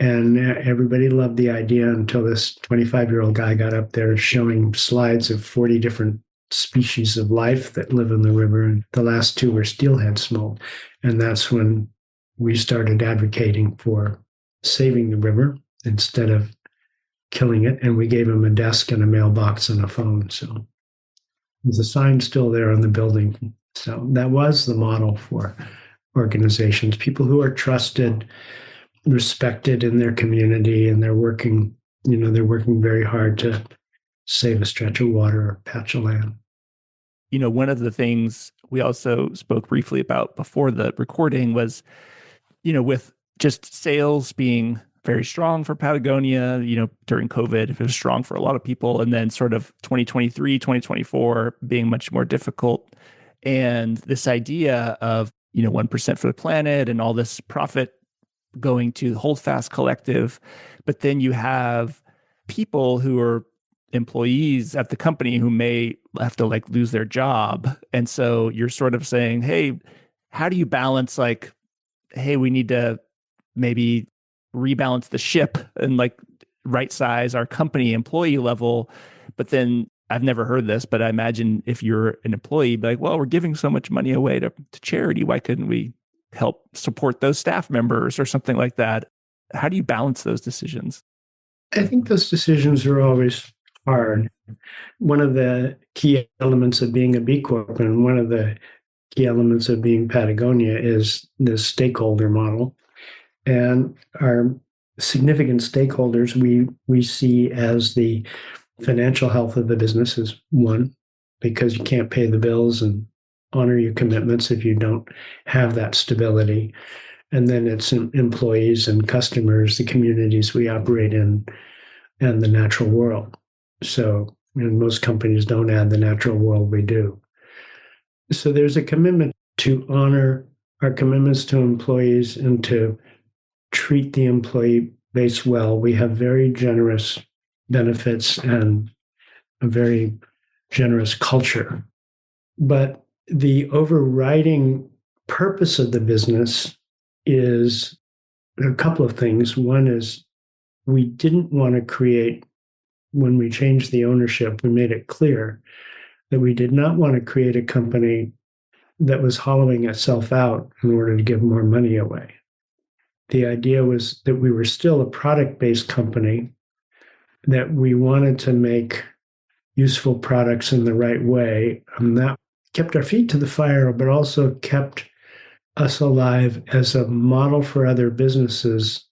And everybody loved the idea until this 25-year-old guy got up there showing slides of 40 different species of life that live in the river. And the last two were steelhead smolt. And that's when we started advocating for saving the river instead of killing it. And we gave him a desk and a mailbox and a phone. So there's a sign still there on the building. So that was the model for organizations, people who are trusted, respected in their community, and they're working very hard to save a stretch of water or patch of land. One of the things we also spoke briefly about before the recording was, with just sales being very strong for Patagonia, during COVID, it was strong for a lot of people. And then sort of 2023, 2024 being much more difficult. And this idea of, 1% for the planet and all this profit going to Holdfast Collective, but then you have people who are employees at the company who may have to like lose their job. And so you're sort of saying, hey, how do you balance like, hey, we need to maybe rebalance the ship and like right size our company employee level. But then I've never heard this, but I imagine if you're an employee, be like, well, we're giving so much money away to charity. Why couldn't we help support those staff members or something like that? How do you balance those decisions? I think those decisions are always hard. One of the key elements of being a B Corp and one of the key elements of being Patagonia is the stakeholder model. And our significant stakeholders we see as the financial health of the business is one, because you can't pay the bills and honor your commitments if you don't have that stability. And then it's employees and customers, the communities we operate in, and the natural world. So, and most companies don't add the natural world, we do. So there's a commitment to honor our commitments to employees and to treat the employee base well. We have very generous benefits and a very generous culture. But the overriding purpose of the business is a couple of things. One is we didn't want to create, when we changed the ownership, we made it clear that we did not want to create a company that was hollowing itself out in order to give more money away. The idea was that we were still a product-based company, that we wanted to make useful products in the right way, and that kept our feet to the fire, but also kept us alive as a model for other businesses,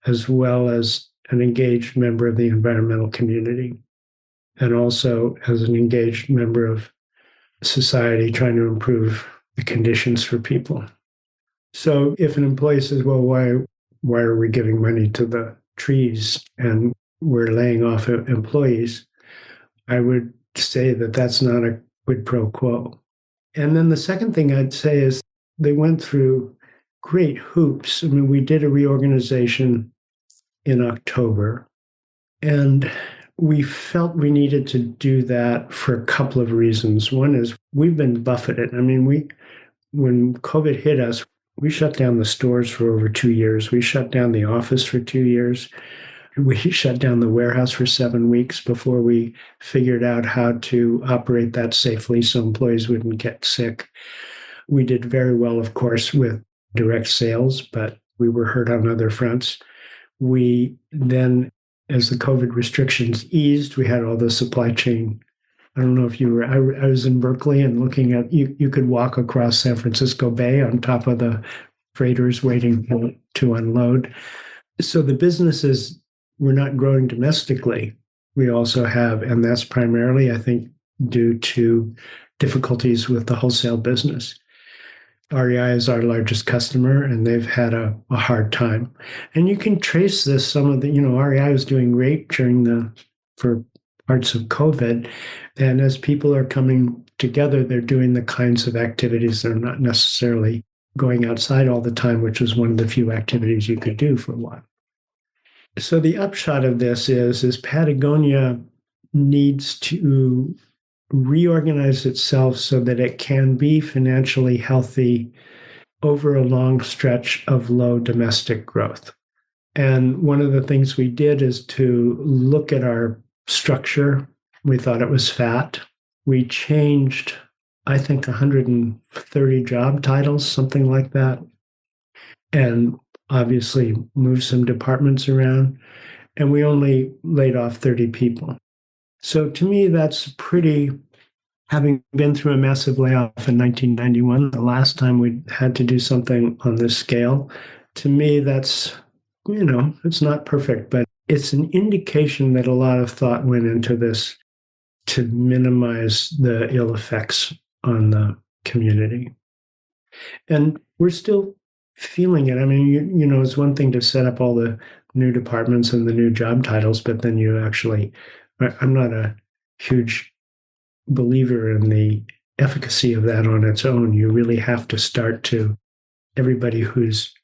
as well as an engaged member of the environmental community, and also as an engaged member of society trying to improve the conditions for people. So if an employee says, well, why are we giving money to the trees and we're laying off employees, I would say that that's not a quid pro quo. And then the second thing I'd say is they went through great hoops. I mean, we did a reorganization in October, and we felt we needed to do that for a couple of reasons. One is we've been buffeted. I mean, when COVID hit us, we shut down the stores for over 2 years. We shut down the office for 2 years. We shut down the warehouse for 7 weeks before we figured out how to operate that safely so employees wouldn't get sick. We did very well, of course, with direct sales, but we were hurt on other fronts. We then, as the COVID restrictions eased, we had all the supply chain. I don't know if you were, I was in Berkeley and looking at, you could walk across San Francisco Bay on top of the freighters waiting to unload. So the businesses were not growing domestically. We also have, and that's primarily, I think, due to difficulties with the wholesale business. REI is our largest customer, and they've had a hard time. And you can trace this, some of the, REI was doing great for parts of COVID. And as people are coming together, they're doing the kinds of activities. They're not necessarily going outside all the time, which was one of the few activities you could do for a while. So the upshot of this is Patagonia needs to reorganize itself so that it can be financially healthy over a long stretch of low domestic growth. And one of the things we did is to look at our structure. We thought it was fat. We changed, I think, 130 job titles, something like that, and obviously moved some departments around. And we only laid off 30 people. So to me, that's pretty, having been through a massive layoff in 1991, the last time we had to do something on this scale, to me, that's, it's not perfect, but it's an indication that a lot of thought went into this to minimize the ill effects on the community. And we're still feeling it. I mean, it's one thing to set up all the new departments and the new job titles, but then I'm not a huge believer in the efficacy of that on its own. You really have to start to, everybody who's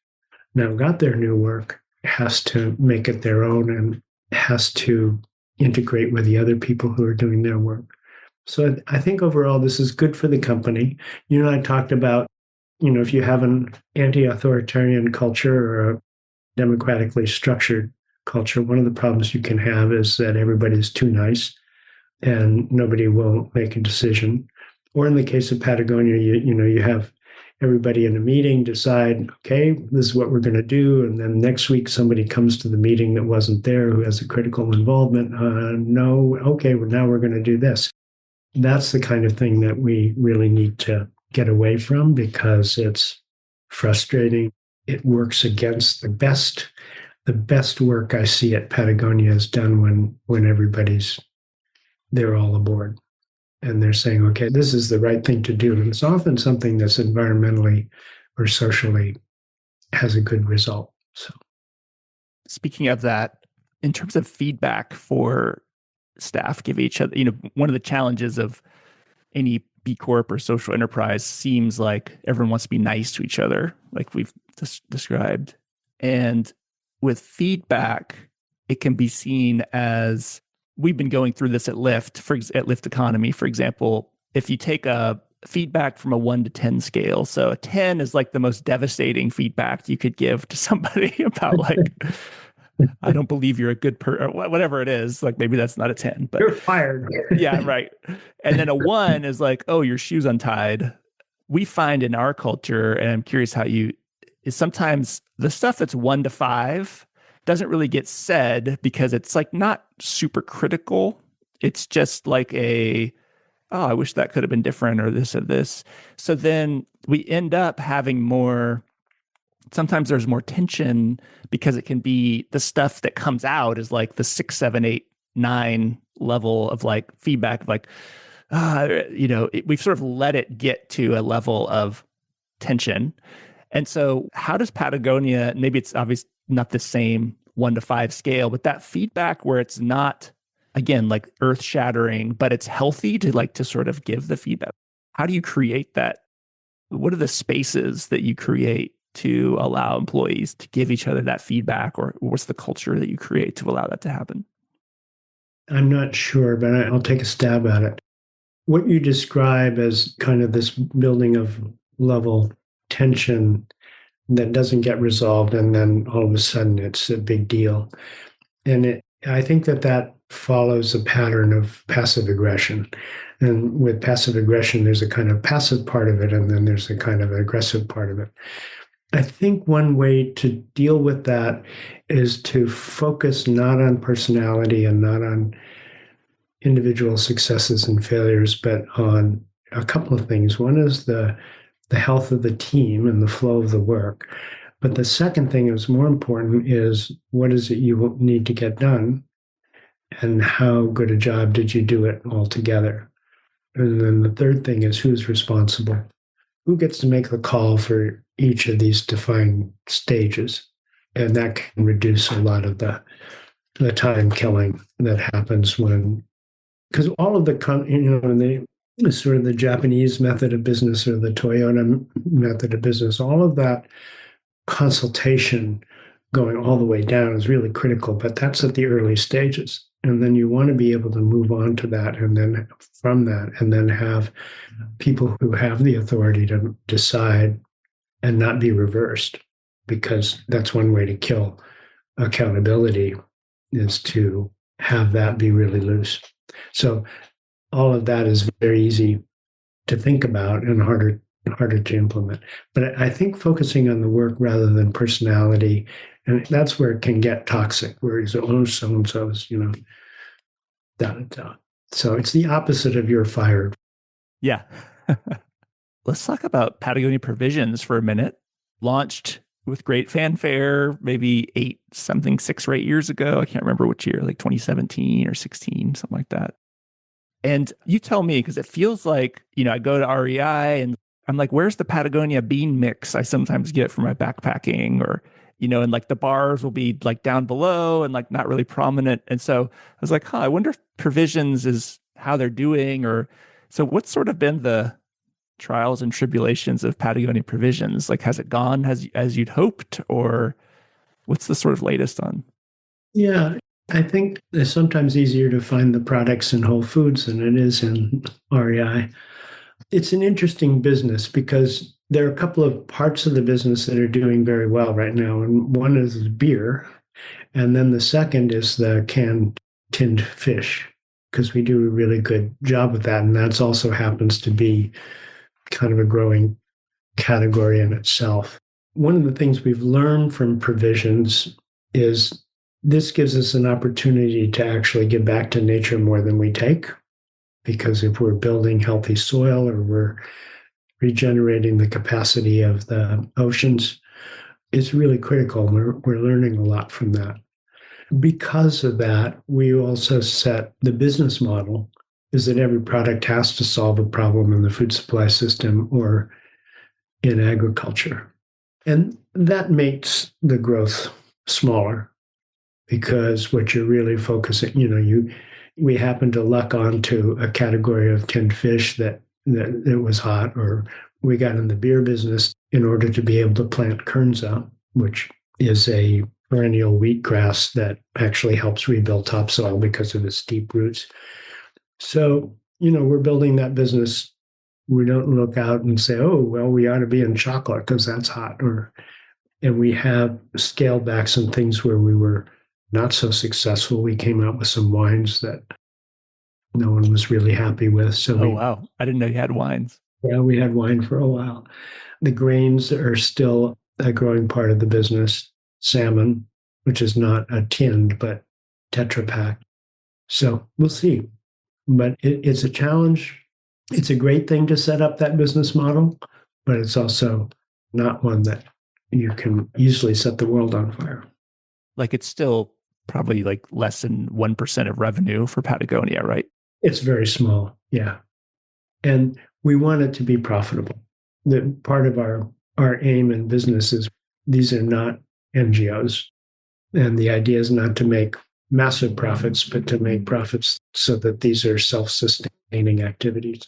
now got their new work has to make it their own and has to integrate with the other people who are doing their work. So I think overall, this is good for the company. I talked about, if you have an anti-authoritarian culture or a democratically structured culture, one of the problems you can have is that everybody's too nice and nobody will make a decision. Or in the case of Patagonia, you have everybody in a meeting decide, okay, this is what we're going to do. And then next week, somebody comes to the meeting that wasn't there who has a critical involvement. No, okay, well, now we're going to do this. That's the kind of thing that we really need to get away from because it's frustrating. It works against the best work I see at Patagonia is done when they're all aboard and they're saying, okay, this is the right thing to do. And it's often something that's environmentally or socially has a good result. So, speaking of that, in terms of feedback for staff give each other, one of the challenges of any B Corp or social enterprise seems like everyone wants to be nice to each other, like we've described. And with feedback, it can be seen as, we've been going through this at Lyft, at Lyft Economy, for example. If you take a feedback from a 1 to 10 scale, so a 10 is like the most devastating feedback you could give to somebody about like, I don't believe you're a good person, or whatever it is. Like maybe that's not a 10, but you're fired. Yeah, right. And then a 1 is like, oh, your shoe's untied. We find in our culture, and I'm curious how is sometimes the stuff that's 1 to 5 doesn't really get said because it's like not super critical. It's just like oh, I wish that could have been different or this or this. So then we end up having sometimes there's more tension because it can be the stuff that comes out is like the 6, 7, 8, 9 level of like feedback, like, we've sort of let it get to a level of tension. And so how does Patagonia, maybe it's obviously not the same 1 to 5 scale, but that feedback where it's not, again, like earth shattering, but it's healthy to sort of give the feedback. How do you create that? What are the spaces that you create to allow employees to give each other that feedback, or what's the culture that you create to allow that to happen? I'm not sure, but I'll take a stab at it. What you describe as kind of this building of level tension that doesn't get resolved, and then all of a sudden it's a big deal. And I think that follows a pattern of passive aggression. And with passive aggression, there's a kind of passive part of it, and then there's a kind of aggressive part of it. I think one way to deal with that is to focus not on personality and not on individual successes and failures, but on a couple of things. One is the health of the team and the flow of the work. But the second thing is more important is what is it you need to get done and how good a job did you do it all together? And then the third thing is who's responsible? Who gets to make the call for each of these defined stages? And that can reduce a lot of the time killing that happens because all of the sort of the Japanese method of business or the Toyota method of business, all of that consultation going all the way down is really critical, but that's at the early stages. And then you want to be able to move on to that, and then from that, and then have people who have the authority to decide and not be reversed, because that's one way to kill accountability, is to have that be really loose. So all of that is very easy to think about and harder to implement. But I think focusing on the work rather than personality, and that's where it can get toxic, where he's, oh, so-and-so's, da. So it's the opposite of you're fired. Yeah. Let's talk about Patagonia Provisions for a minute. Launched with great fanfare, maybe 6 or 8 years ago. I can't remember which year, like 2017 or 16, something like that. And you tell me, because it feels like, I go to REI and I'm like, where's the Patagonia bean mix I sometimes get for my backpacking? Or, and like the bars will be like down below and like not really prominent. And so I was like, I wonder if Provisions is how they're doing. Or so what's sort of been the trials and tribulations of Patagonia Provisions? Like, has it gone as you'd hoped, or what's the sort of latest on? Yeah, I think it's sometimes easier to find the products in Whole Foods than it is in REI. It's an interesting business because there are a couple of parts of the business that are doing very well right now. And one is beer. And then the second is the canned tinned fish, because we do a really good job with that. And that's also happens to be kind of a growing category in itself. One of the things we've learned from provisions is this gives us an opportunity to actually give back to nature more than we take. Because if we're building healthy soil or we're regenerating the capacity of the oceans, it's really critical. We're learning a lot from that. Because of that, we also set the business model is that every product has to solve a problem in the food supply system or in agriculture. And that makes the growth smaller because what you're really focusing, we happen to luck onto a category of tinned fish that it was hot, or we got in the beer business in order to be able to plant kernza, which is a perennial wheatgrass that actually helps rebuild topsoil because of its deep roots. So, we're building that business. We don't look out and say, oh, well, we ought to be in chocolate because that's hot. And we have scaled back some things where we were not so successful. We came out with some wines that no one was really happy with. So wow. I didn't know you had wines. Yeah, we had wine for a while. The grains are still a growing part of the business. Salmon, which is not a tinned, but Tetra Pak. So we'll see. But it's a challenge. It's a great thing to set up that business model, but it's also not one that you can easily set the world on fire. Like, it's still probably like less than 1% of revenue for Patagonia, right? It's very small. Yeah. And we want it to be profitable. The part of our aim in business is these are not NGOs. And the idea is not to make massive profits, but to make profits so that these are self-sustaining activities.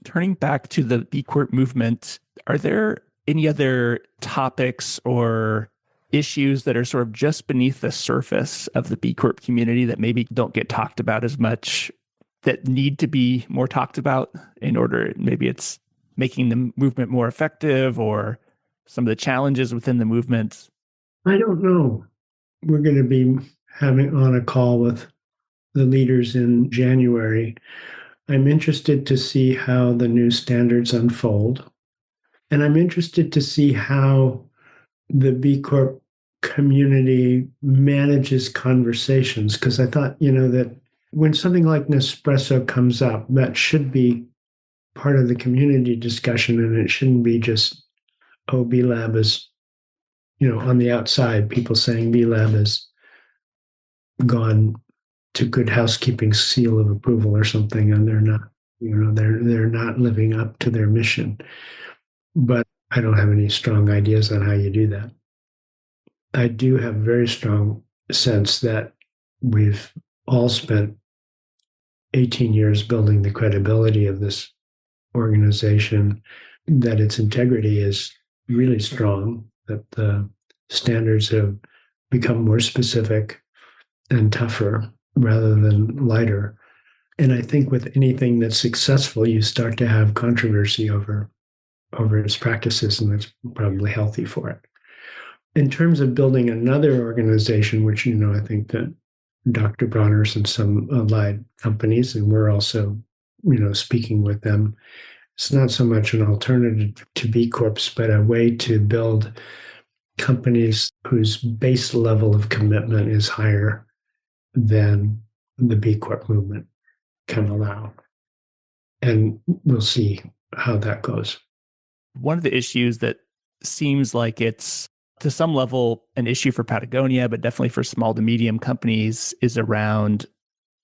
Turning back to the B Corp movement, are there any other topics or issues that are sort of just beneath the surface of the B Corp community that maybe don't get talked about as much, that need to be more talked about in order, maybe it's making the movement more effective, or some of the challenges within the movement? I don't know. We're going to be having on a call with the leaders in January. I'm interested to see how the new standards unfold. And I'm interested to see how the B Corp community manages conversations, because I thought, that when something like Nespresso comes up, that should be part of the community discussion, and it shouldn't be just, oh, B Lab is, on the outside, people saying B Lab has gone to good housekeeping seal of approval or something, and they're not, they're not living up to their mission. But I don't have any strong ideas on how you do that. I do have a very strong sense that we've all spent 18 years building the credibility of this organization, that its integrity is really strong, that the standards have become more specific and tougher rather than lighter. And I think with anything that's successful, you start to have controversy over its practices, and that's probably healthy for it. In terms of building another organization, which, I think that Dr. Bronner's and some allied companies, and we're also, speaking with them, it's not so much an alternative to B Corps, but a way to build companies whose base level of commitment is higher than the B Corp movement can allow. And we'll see how that goes. One of the issues that seems like it's to some level an issue for Patagonia, but definitely for small to medium companies, is around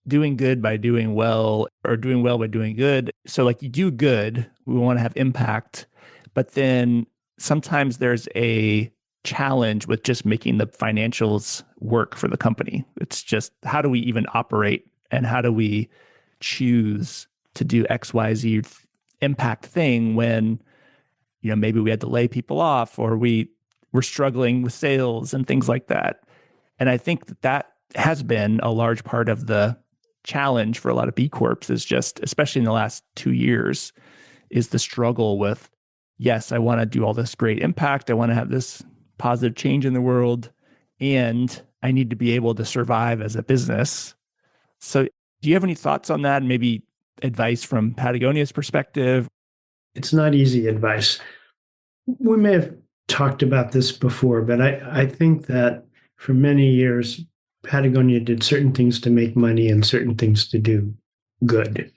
doing good by doing well, or doing well by doing good. So like, you do good, we want to have impact, but then sometimes there's a challenge with just making the financials work for the company. It's just, how do we even operate, and how do we choose to do X, Y, Z impact thing when, maybe we had to lay people off or we were struggling with sales and things like that. And I think that has been a large part of the challenge for a lot of B Corps is just, especially in the last 2 years, is the struggle with, yes, I want to do all this great impact. I want to have this positive change in the world, and I need to be able to survive as a business. So do you have any thoughts on that? And maybe advice from Patagonia's perspective? It's not easy advice. We may have talked about this before, but I think that for many years, Patagonia did certain things to make money and certain things to do good.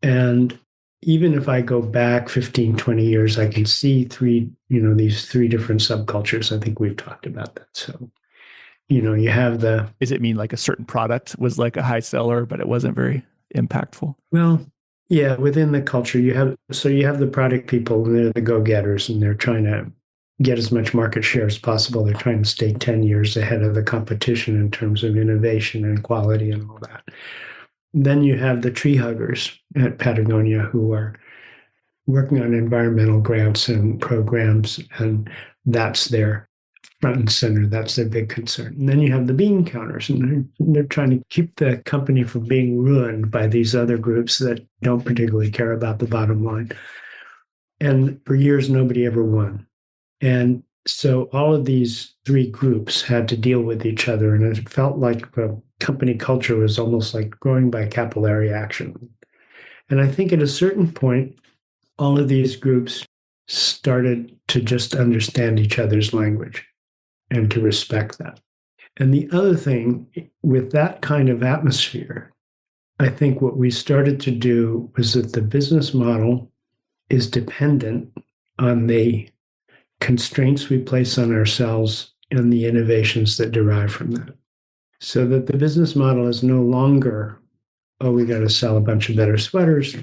And even if I go back 15, 20 years, I can see these three different subcultures. I think we've talked about that. So, you have Does it mean like a certain product was like a high seller, but it wasn't very impactful? Well, yeah, within the culture, you have the product people, and they're the go-getters, and they're trying to get as much market share as possible. They're trying to stay 10 years ahead of the competition in terms of innovation and quality and all that. Then you have the tree huggers at Patagonia who are working on environmental grants and programs, and that's their front and center. That's their big concern. And then you have the bean counters, and they're trying to keep the company from being ruined by these other groups that don't particularly care about the bottom line. And for years, nobody ever won. And so all of these three groups had to deal with each other, and it felt like the company culture was almost like growing by capillary action. And I think at a certain point, all of these groups started to just understand each other's language and to respect that. And the other thing, with that kind of atmosphere, I think what we started to do was that the business model is dependent on the constraints we place on ourselves and the innovations that derive from that. So that the business model is no longer, we got to sell a bunch of better sweaters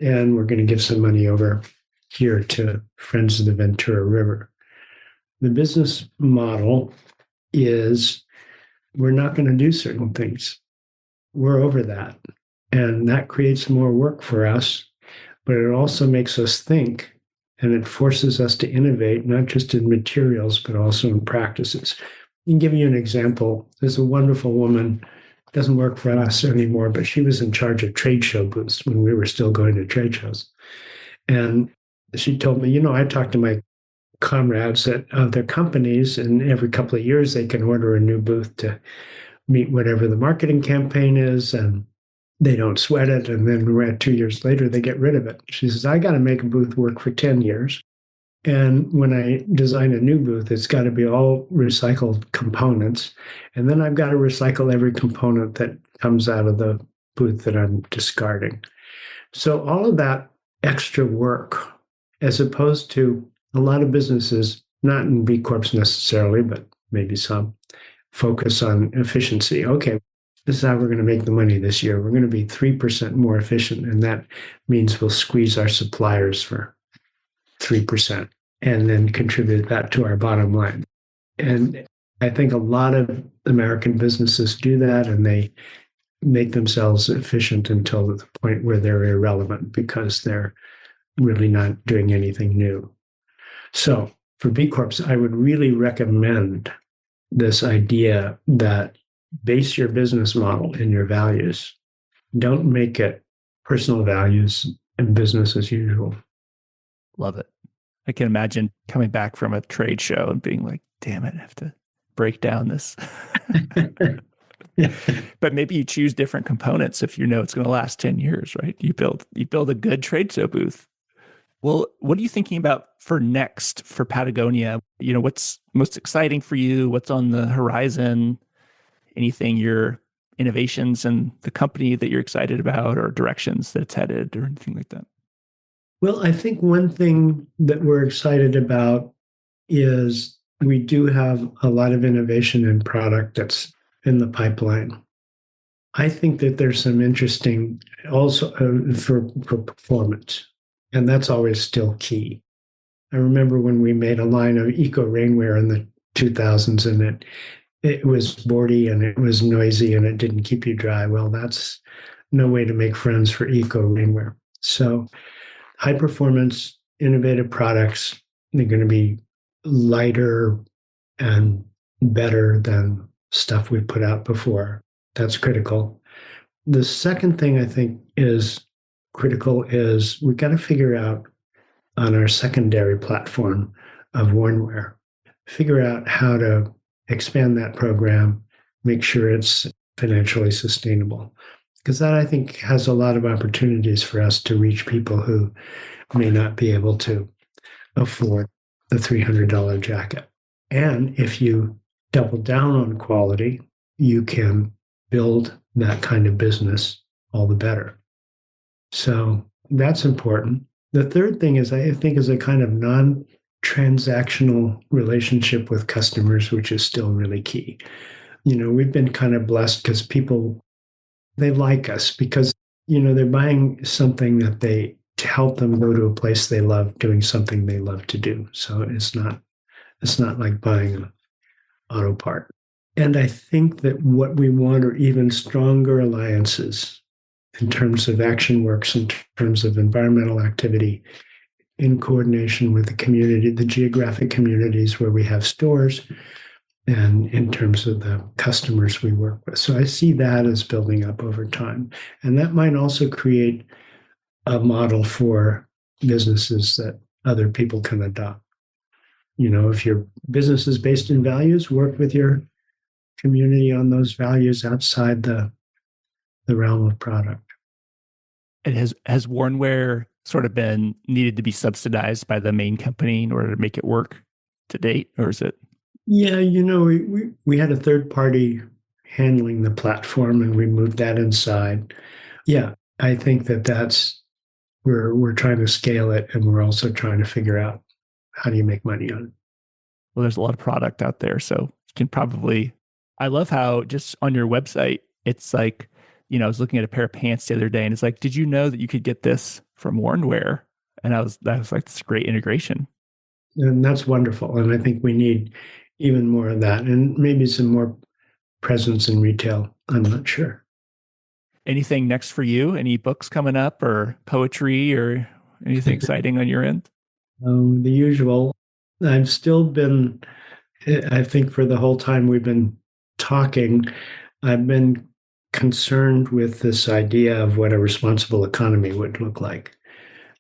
and we're going to give some money over here to Friends of the Ventura River. The business model is we're not going to do certain things. We're over that. And that creates more work for us, but it also makes us think, and it forces us to innovate, not just in materials, but also in practices. I can give you an example. There's a wonderful woman, doesn't work for us anymore, but she was in charge of trade show booths when we were still going to trade shows. And she told me, I talked to my comrades at other companies, and every couple of years they can order a new booth to meet whatever the marketing campaign is, and they don't sweat it. And then 2 years later, they get rid of it. She says, I got to make a booth work for 10 years. And when I design a new booth, it's got to be all recycled components. And then I've got to recycle every component that comes out of the booth that I'm discarding. So all of that extra work, as opposed to a lot of businesses, not in B Corps necessarily, but maybe some, focus on efficiency. Okay, this is how we're going to make the money this year. We're going to be 3% more efficient, and that means we'll squeeze our suppliers for 3% and then contribute that to our bottom line. And I think a lot of American businesses do that, and they make themselves efficient until the point where they're irrelevant because they're really not doing anything new. So for B Corps, I would really recommend this idea that base your business model in your values. Don't make it personal values and business as usual. Love it. I can imagine coming back from a trade show and being like, damn it, I have to break down this. But maybe you choose different components if you know it's going to last 10 years, right? You build a good trade show booth. Well, what are you thinking about for next for Patagonia? What's most exciting for you? What's on the horizon? Anything your innovations in the company that you're excited about, or directions that it's headed, or anything like that? Well, I think one thing that we're excited about is we do have a lot of innovation in product that's in the pipeline. I think that there's some interesting also for performance, and that's always still key. I remember when we made a line of eco rainwear in the 2000s, and it was boardy and it was noisy and it didn't keep you dry. Well, that's no way to make friends for eco rainwear. So high performance, innovative products. They're going to be lighter and better than stuff we put out before. That's critical. The second thing I think is critical is we've got to figure out on our secondary platform of Warnware, figure out how to expand that program, make sure it's financially sustainable. Because that, I think, has a lot of opportunities for us to reach people who may not be able to afford the $300 jacket. And if you double down on quality, you can build that kind of business all the better. So that's important. The third thing is, I think, is a kind of non-transactional relationship with customers, which is still really key. We've been kind of blessed because people, they like us because, they're buying something that to help them go to a place they love, doing something they love to do. So it's not like buying an auto part. And I think that what we want are even stronger alliances in terms of action works, in terms of environmental activity, in coordination with the community, the geographic communities where we have stores, and in terms of the customers we work with. So I see that as building up over time. And that might also create a model for businesses that other people can adopt. If your business is based in values, work with your community on those values outside the realm of product. And has Warnware sort of been needed to be subsidized by the main company in order to make it work to date, or is it? Yeah, we had a third party handling the platform, and we moved that inside. Yeah, I think that's we're trying to scale it, and we're also trying to figure out how do you make money on it. Well, there's a lot of product out there, so you can probably. I love how just on your website, it's like, I was looking at a pair of pants the other day, and it's like, did you know that you could get this from Warnware? And that was like this great integration. And that's wonderful. And I think we need even more of that, and maybe some more presence in retail. I'm not sure. Anything next for you? Any books coming up, or poetry, or anything exciting on your end? The usual. I've still been, I think for the whole time we've been talking, I've been concerned with this idea of what a responsible economy would look like.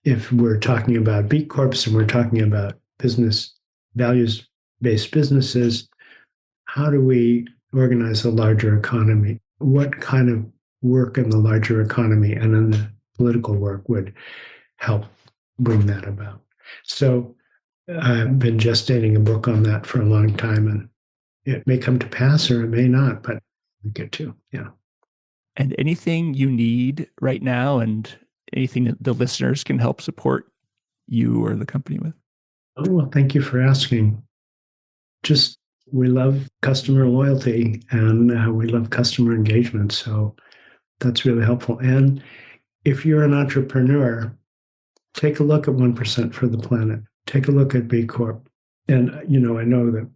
If we're talking about B Corps and we're talking about business values-based businesses, how do we organize a larger economy? What kind of work in the larger economy and in the political work would help bring that about? So I've been gestating a book on that for a long time, and it may come to pass or it may not, but we get to, yeah. And anything you need right now, and anything that the listeners can help support you or the company with? Oh, well, thank you for asking. Just, we love customer loyalty and we love customer engagement. So that's really helpful. And if you're an entrepreneur, take a look at 1% for the planet. Take a look at B Corp. And, I know that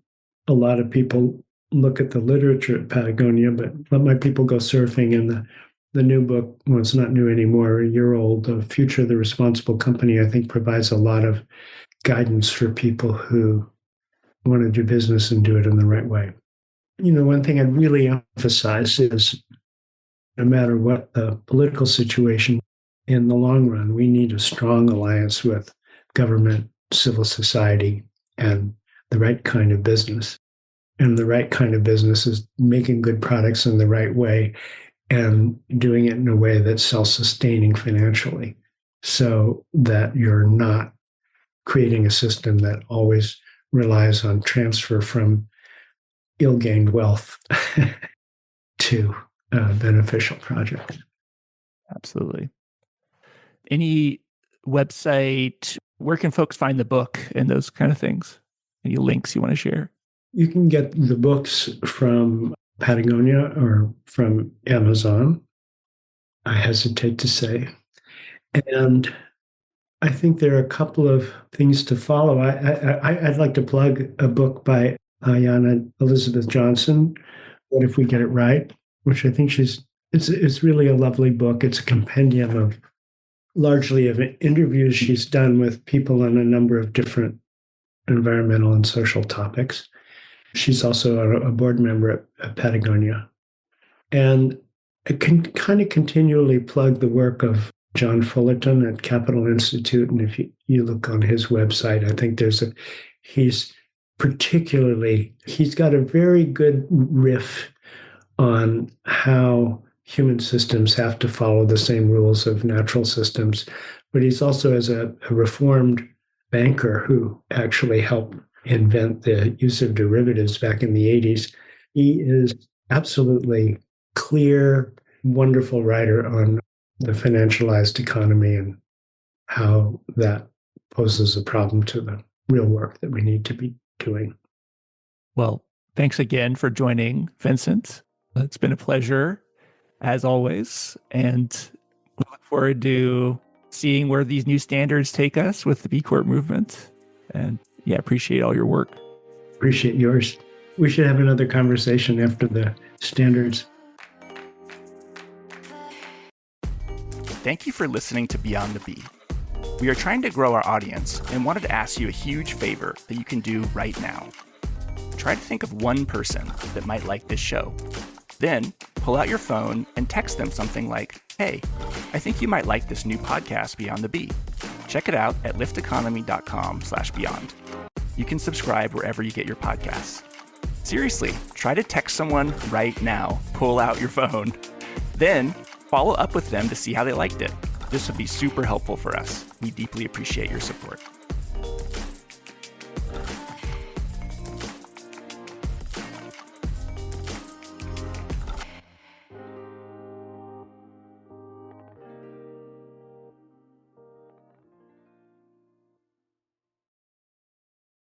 a lot of people look at the literature at Patagonia, but let my people go surfing. And the new book, well, it's not new anymore, a year old, The Future of the Responsible Company, I think provides a lot of guidance for people who want to do business and do it in the right way. One thing I'd really emphasize is no matter what the political situation, in the long run, we need a strong alliance with government, civil society, and the right kind of business. And the right kind of business is making good products in the right way and doing it in a way that's self-sustaining financially, so that you're not creating a system that always relies on transfer from ill-gained wealth to beneficial projects. Absolutely. Any website, where can folks find the book and those kind of things? Any links you want to share? You can get the books from Patagonia or from Amazon, I hesitate to say. And I think there are a couple of things to follow. I'd like to plug a book by Ayanna Elizabeth Johnson, What If We Get It Right, which I think it's really a lovely book. It's a compendium of largely of interviews she's done with people on a number of different environmental and social topics. She's also a board member at Patagonia. And I can kind of continually plug the work of John Fullerton at Capital Institute. And if you look on his website, I think he's got a very good riff on how human systems have to follow the same rules of natural systems. But he's also, as a reformed banker who actually helped invent the use of derivatives back in the 80s, he is absolutely clear, wonderful writer on the financialized economy and how that poses a problem to the real work that we need to be doing. Well, thanks again for joining, Vincent. It's been a pleasure, as always, and we look forward to seeing where these new standards take us with the B Corp movement. And yeah, appreciate all your work. Appreciate yours. We should have another conversation after the standards. Thank you for listening to Beyond the B. We are trying to grow our audience and wanted to ask you a huge favor that you can do right now. Try to think of one person that might like this show. Then pull out your phone and text them something like, "Hey, I think you might like this new podcast, Beyond the B. Check it out at lifteconomy.com/beyond. You can subscribe wherever you get your podcasts." Seriously, try to text someone right now. Pull out your phone. Then follow up with them to see how they liked it. This would be super helpful for us. We deeply appreciate your support.